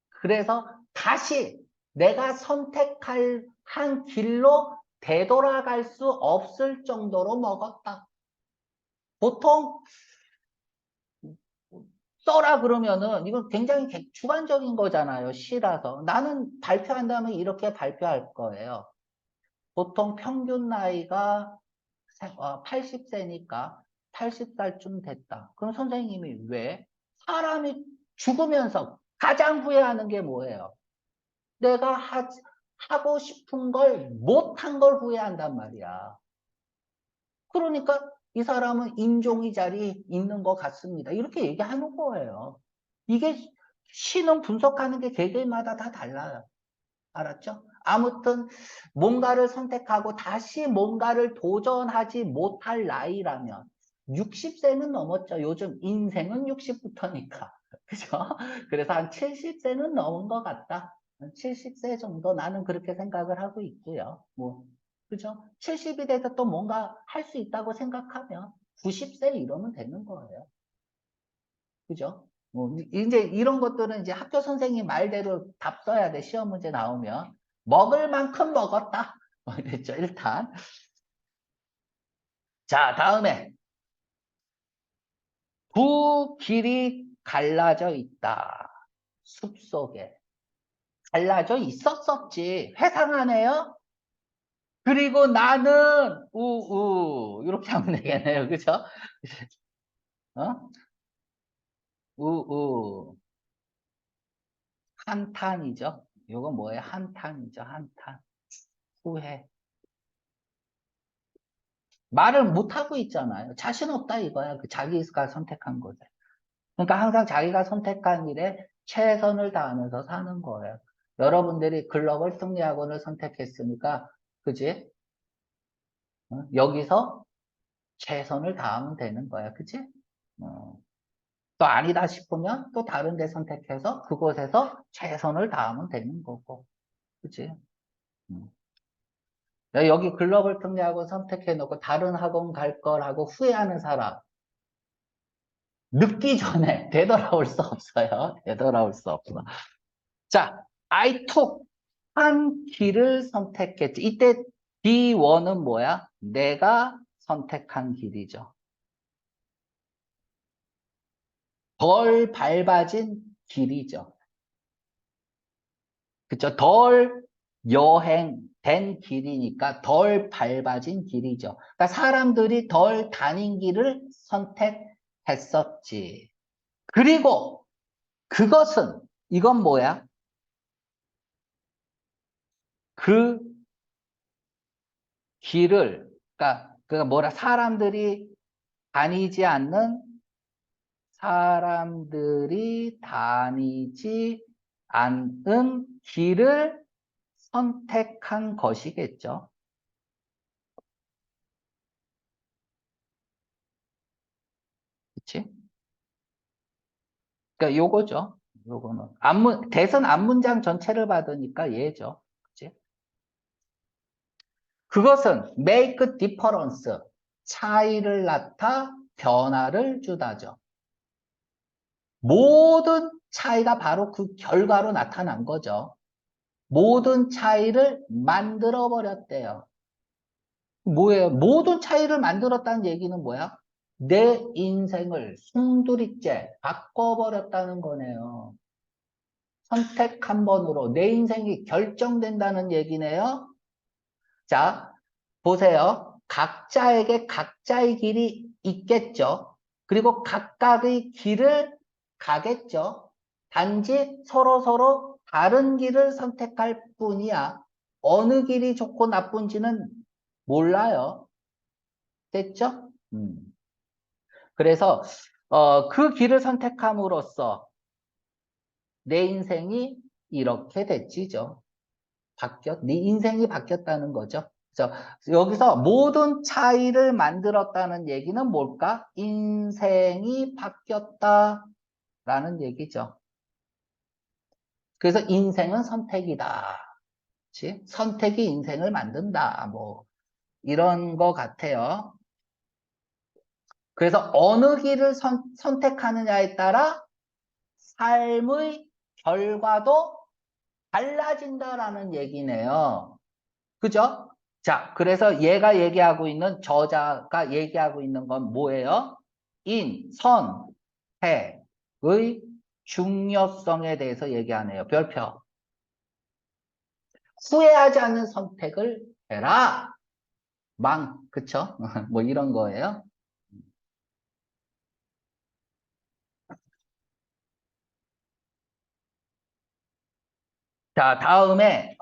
그래서 다시 내가 선택할 한 길로 되돌아갈 수 없을 정도로 먹었다. 보통 써라 그러면은 이건 굉장히 주관적인 거잖아요. 시라서. 나는 발표한다면 이렇게 발표할 거예요. 보통 평균 나이가 80세니까 80살쯤 됐다. 그럼 선생님이 왜? 사람이 죽으면서 가장 후회하는 게 뭐예요? 내가 하고 싶은 걸 못한 걸 후회한단 말이야. 그러니까 이 사람은 인종이 자리에 있는 것 같습니다. 이렇게 얘기하는 거예요. 이게 시는 분석하는 게 개개인마다 다 달라요. 알았죠? 아무튼 뭔가를 선택하고 다시 뭔가를 도전하지 못할 나이라면 60세는 넘었죠. 요즘 인생은 60부터니까. 그죠? 그래서 한 70세는 넘은 것 같다. 70세 정도 나는 그렇게 생각을 하고 있고요. 뭐, 그죠? 70이 돼서 또 뭔가 할 수 있다고 생각하면 90세 이러면 되는 거예요. 그죠? 뭐, 이제 이런 것들은 이제 학교 선생님 말대로 답 써야 돼. 시험 문제 나오면. 먹을 만큼 먹었다. 됐죠, 일단. 자, 다음에. 두 길이 갈라져 있다. 숲속에. 갈라져 있었었지. 회상하네요? 그리고 나는, 이렇게 하면 되겠네요. 그죠? 어? 우우. 한탄이죠. 요거 뭐예요? 한탄이죠. 한탄. 후회. 말을 못하고 있잖아요. 자신 없다 이거야. 그 자기가 선택한 거죠. 그러니까 항상 자기가 선택한 일에 최선을 다하면서 사는 거예요. 여러분들이 글로벌 승리학원을 선택했으니까, 그지? 여기서 최선을 다하면 되는 거야. 그지? 어. 또 아니다 싶으면 또 다른 데 선택해서 그곳에서 최선을 다하면 되는 거고. 그지? 음. 여기 글로벌 승리학원 선택해놓고 다른 학원 갈 거라고 후회하는 사람, 늦기 전에 되돌아올 수 없어요. 되돌아올 수 없어. 자, I took 한 길을 선택했지. 이때 B1은 뭐야? 내가 선택한 길이죠. 덜 밟아진 길이죠. 그쵸? 덜 여행된 길이니까 덜 밟아진 길이죠. 그러니까 사람들이 덜 다닌 길을 선택했었지. 그리고 그것은 이건 뭐야? 그 길을 그러니까 뭐라 다니지 않는 사람들이 다니지 않은 길을 선택한 것이겠죠. 그치? 그러니까 요거죠. 요거는 대선 앞문장 전체를 받으니까 얘죠. 그치? 그것은 make difference, 차이를 나타 변화를 주다죠. 모든 차이가 바로 그 결과로 나타난 거죠. 모든 차이를 만들어 버렸대요. 뭐예요? 모든 차이를 만들었다는 얘기는 뭐야? 내 인생을 송두리째 바꿔버렸다는 거네요. 선택 한 번으로 내 인생이 결정된다는 얘기네요. 자, 보세요. 각자에게 각자의 길이 있겠죠. 그리고 각각의 길을 가겠죠. 단지 서로 다른 길을 선택할 뿐이야. 어느 길이 좋고 나쁜지는 몰라요. 됐죠? 그래서 그 길을 선택함으로써 내 인생이 이렇게 됐지죠. 네 인생이 바뀌었다는 거죠. 그래서 여기서 모든 차이를 만들었다는 얘기는 뭘까? 인생이 바뀌었다라는 얘기죠. 그래서 인생은 선택이다. 그치? 선택이 인생을 만든다. 뭐 이런 거 같아요. 그래서 어느 길을 선택하느냐에 따라 삶의 결과도 달라진다라는 얘기네요. 그죠? 자, 그래서 저자가 얘기하고 있는 건 뭐예요? 인, 선, 해. 중요성에 대해서 얘기하네요. 별표. 후회하지 않는 선택을 해라. 그쵸? 뭐 이런 거예요. 자, 다음에,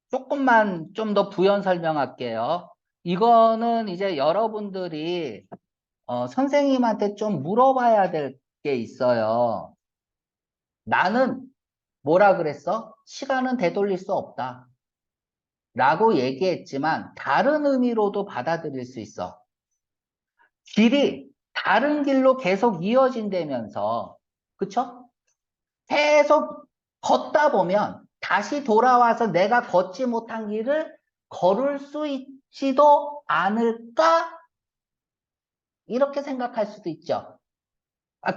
조금만 좀 더 부연 설명할게요. 이거는 이제 여러분들이, 선생님한테 좀 물어봐야 될 게 있어요. 나는 뭐라 그랬어? 시간은 되돌릴 수 없다. 라고 얘기했지만, 다른 의미로도 받아들일 수 있어. 길이 다른 길로 계속 이어진다면서, 그쵸? 계속 걷다 보면 다시 돌아와서 내가 걷지 못한 길을 걸을 수 있지도 않을까? 이렇게 생각할 수도 있죠.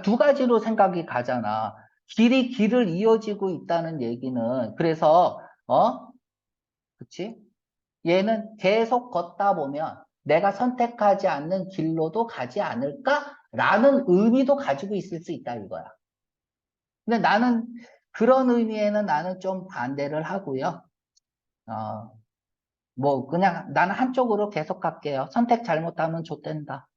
두 가지로 생각이 가잖아. 길을 이어지고 있다는 얘기는, 그래서, 그치? 얘는 계속 걷다 보면 내가 선택하지 않는 길로도 가지 않을까? 라는 의미도 가지고 있을 수 있다, 이거야. 근데 나는 그런 의미에는 나는 좀 반대를 하고요. 어, 뭐 그냥 나는 한쪽으로 계속 갈게요. 선택 잘못하면 좆된다.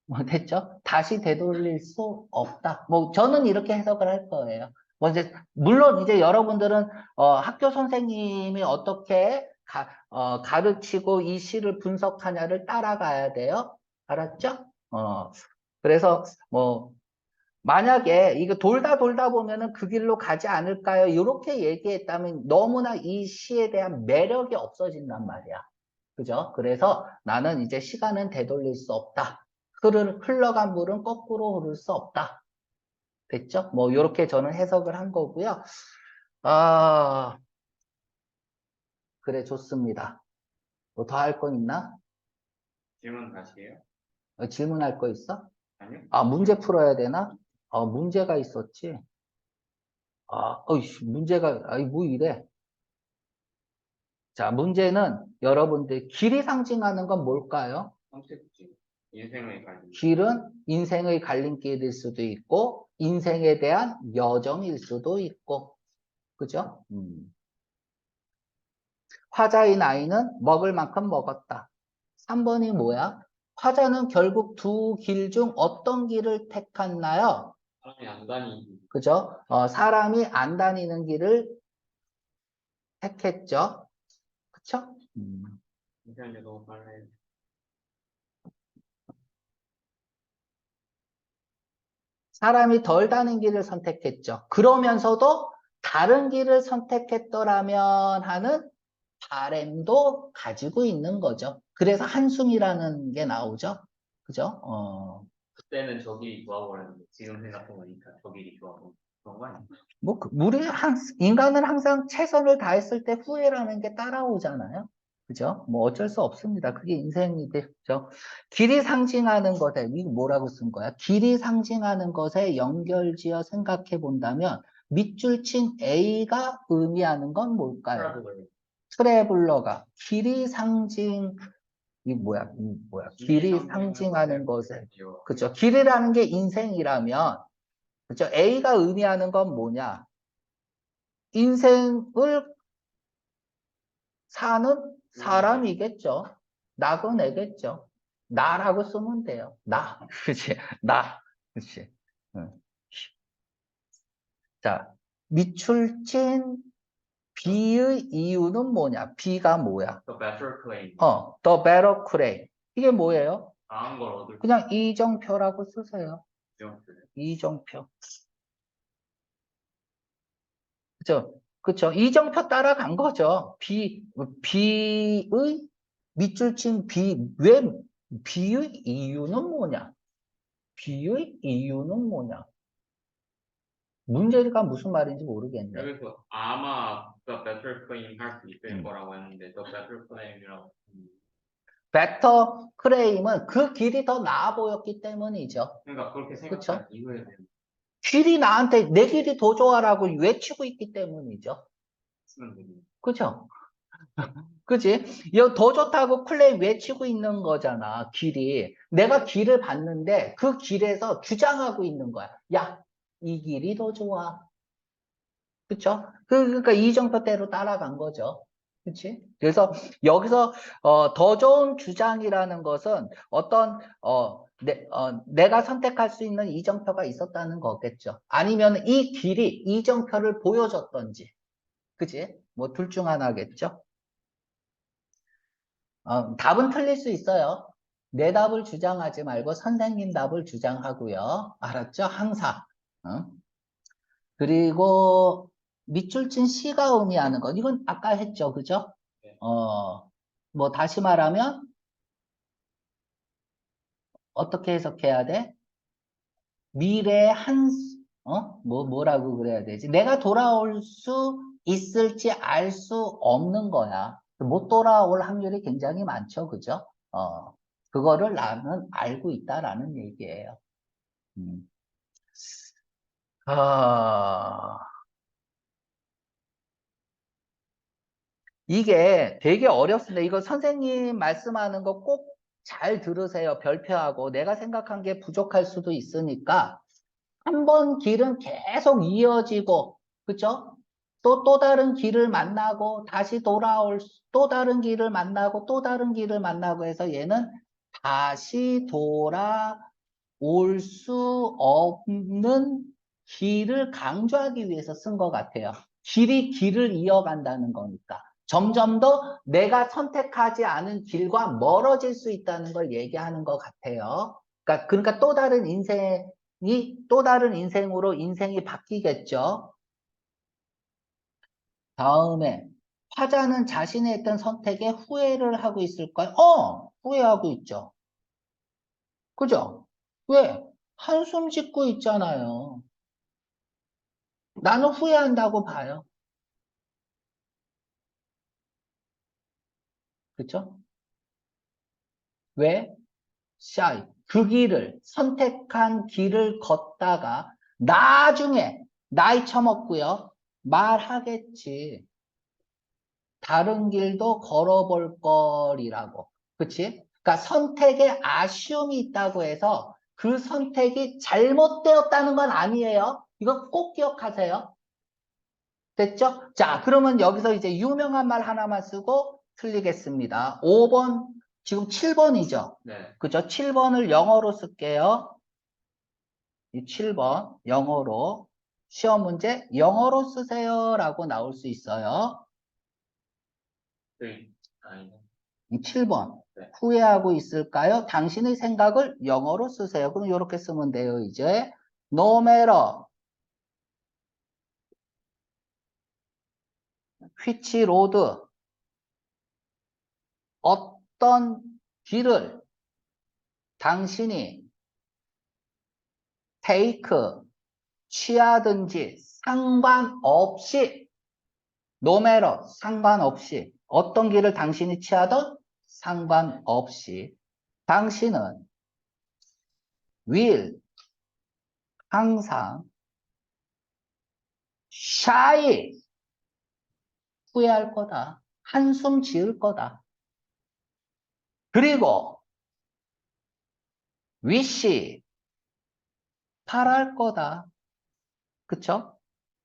뭐 됐죠? 다시 되돌릴 수 없다. 뭐 저는 이렇게 해석을 할 거예요. 뭐 이제 물론 이제 여러분들은 학교 선생님이 어떻게 가르치고 이 시를 분석하냐를 따라가야 돼요. 알았죠? 그래서 뭐 만약에 이거 돌다 보면은 그 길로 가지 않을까요? 이렇게 얘기했다면 너무나 이 시에 대한 매력이 없어진단 말이야. 그죠? 그래서 나는 이제 시간은 되돌릴 수 없다. 흘러간 물은 거꾸로 흐를 수 없다. 됐죠? 뭐 이렇게 저는 해석을 한 거고요. 아, 그래 좋습니다. 뭐 더 할 건 있나? 질문 다시 해요? 질문할 거 있어? 아니요? 문제 풀어야 되나? 문제가 있었지. 문제가 뭐 이래? 자, 문제는 여러분들 길이 상징하는 건 뭘까요? 선택지. 인생의 갈등. 길은 인생의 갈림길일 수도 있고 인생에 대한 여정일 수도 있고 그죠? 화자인 아이는 먹을 만큼 먹었다. 3번이 뭐야? 화자는 결국 두 길 중 어떤 길을 택했나요? 사람이 안 다니는. 그죠? 사람이 안 다니는 길을 택했죠. 그쵸? 인생이 너무 빨라요. 사람이 덜 다닌 길을 선택했죠. 그러면서도 다른 길을 선택했더라면 하는 바램도 가지고 있는 거죠. 그래서 한숨이라는 게 나오죠. 그죠? 그때는 저 길이 좋아버렸는데 지금 생각해보니까 저 길이 좋아고 그런 거 아니에요? 인간은 항상 최선을 다했을 때 후회라는 게 따라오잖아요. 그죠? 뭐 어쩔 수 없습니다. 그게 인생이 되죠. 길이 상징하는 것에, 이거 뭐라고 쓴 거야? 길이 상징하는 것에 연결지어 생각해 본다면 밑줄 친 A가 의미하는 건 뭘까요? 트러블을. 트래블러가 길이 상징, 길이 상징하는 것에, 그죠? 길이라는 게 인생이라면, 그죠? A가 의미하는 건 뭐냐? 인생을 사는 사람이겠죠. 나그네겠죠. 나라고 쓰면 돼요. 나. 그치? 나. 그치? 응. 자, 밑줄친 B의 이유는 뭐냐? B가 뭐야? The better claim. The better claim. 이게 뭐예요? 나은 걸 얻을 그냥 이정표라고 쓰세요. 수 있죠. 이정표. 그죠? 그쵸? 이정표 따라간 거죠. B의 밑줄 친 B의 이유는 뭐냐? B의 이유는 뭐냐? 문제가 무슨 말인지 모르겠네. 여기서 아마 The better claim 할 수 있을 거라고 했는데 The better claim이라고. 베터 크레임은 그 길이 더 나아 보였기 때문이죠. 그러니까 그렇게 그쵸? 생각한 이유에 대한 길이 나한테 내 길이 더 좋아라고 외치고 있기 때문이죠. 쓰면 됩니다. 그죠? 그지? 이거 더 좋다고 클레임 외치고 있는 거잖아, 길이. 내가 길을 봤는데 그 길에서 주장하고 있는 거야. 야, 이 길이 더 좋아. 그쵸? 그러니까 이정표대로 따라간 거죠. 그치? 그래서 여기서 더 좋은 주장이라는 것은 어떤 내가 선택할 수 있는 이정표가 있었다는 거겠죠. 아니면 이 길이 이정표를 보여줬던지. 그치? 뭐 둘 중 하나겠죠. 답은 틀릴 수 있어요. 내 답을 주장하지 말고 선생님 답을 주장하고요. 알았죠? 항상. 어? 그리고 밑줄 친 시가 의미하는 것. 이건 아까 했죠. 그죠? 네. 뭐 다시 말하면 어떻게 해석해야 돼? 미래의 뭐라고 그래야 되지? 내가 돌아올 수 있을지 알 수 없는 거야. 못 돌아올 확률이 굉장히 많죠. 그죠? 그거를 나는 알고 있다라는 얘기예요. 음. 아, 이게 되게 어렵습니다. 이거 선생님 말씀하는 거 꼭 잘 들으세요. 별표하고. 내가 생각한 게 부족할 수도 있으니까 한 번 길은 계속 이어지고, 그쵸? 또 다른 길을 만나고, 다시 또 다른 길을 만나고, 또 다른 길을 만나고 해서 얘는 다시 돌아올 수 없는 길을 강조하기 위해서 쓴 것 같아요. 길이 길을 이어간다는 거니까. 점점 더 내가 선택하지 않은 길과 멀어질 수 있다는 걸 얘기하는 것 같아요. 그러니까 또 다른 인생으로 인생이 바뀌겠죠. 다음에 화자는 자신의 했던 선택에 후회를 하고 있을까요? 후회하고 있죠. 그죠? 왜? 한숨 짓고 있잖아요. 나는 후회한다고 봐요. 그죠? 왜? 그 길을, 선택한 길을 걷다가 나중에 나이 처먹고요. 말하겠지. 다른 길도 걸어볼 거리라고. 그치? 그러니까 선택에 아쉬움이 있다고 해서 그 선택이 잘못되었다는 건 아니에요. 이거 꼭 기억하세요. 됐죠? 자, 그러면 여기서 이제 유명한 말 하나만 쓰고 틀리겠습니다. 5번, 지금 7번이죠? 네. 그죠? 7번을 영어로 쓸게요. 이 7번, 영어로. 시험 문제, 영어로 쓰세요라고 나올 수 있어요. 아니네. 7번. 네. 후회하고 있을까요? 당신의 생각을 영어로 쓰세요. 그럼 이렇게 쓰면 돼요, 이제. No matter which road, 어떤 길을 당신이 take, 취하든지 상관없이, no matter, 상관없이, 어떤 길을 당신이 취하든 상관없이, 당신은 will, 항상, shy, 후회할 거다. 한숨 지을 거다. 그리고 wish, 바랄 거다. 그쵸?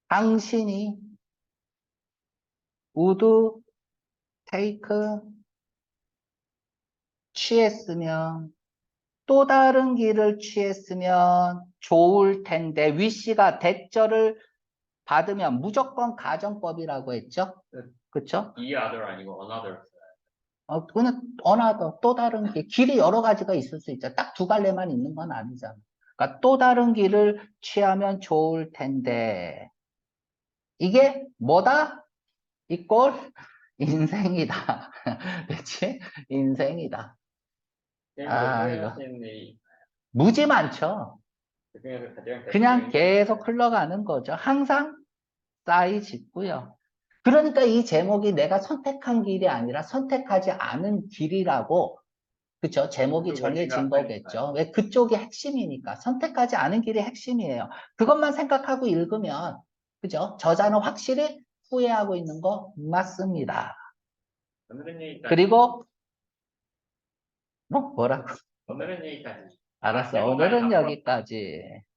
당신이 would take, 취했으면, 또 다른 길을 취했으면 좋을 텐데, wish가 대절을 받으면 무조건 가정법이라고 했죠? 네. 그쵸? 이 other 아니고 another. 그거는 어나더 또 다른 길이 여러 가지가 있을 수 있죠. 딱 두 갈래만 있는 건 아니잖아. 그러니까 또 다른 길을 취하면 좋을 텐데 이게 뭐다? 이꼴 인생이다. 그렇지? 인생이다. 선생님도 이거 후회하시는 일이 무지 많죠. 그중에서 가장 그냥 대표적인 게 계속 흘러가는 거죠. 항상 쌓이 짓고요. 그러니까 이 제목이 내가 선택한 길이 아니라 선택하지 않은 길이라고 그쵸? 제목이 그쪽을 정해진 생각하니까요. 거겠죠. 왜? 그쪽이 핵심이니까. 선택하지 않은 길이 핵심이에요. 그것만 생각하고 읽으면, 그죠? 저자는 확실히 후회하고 있는 거 맞습니다. 오늘은 여기까지. 그리고 뭐라고? 오늘은 여기까지. 알았어. 해본 말 오늘은 다 여기까지.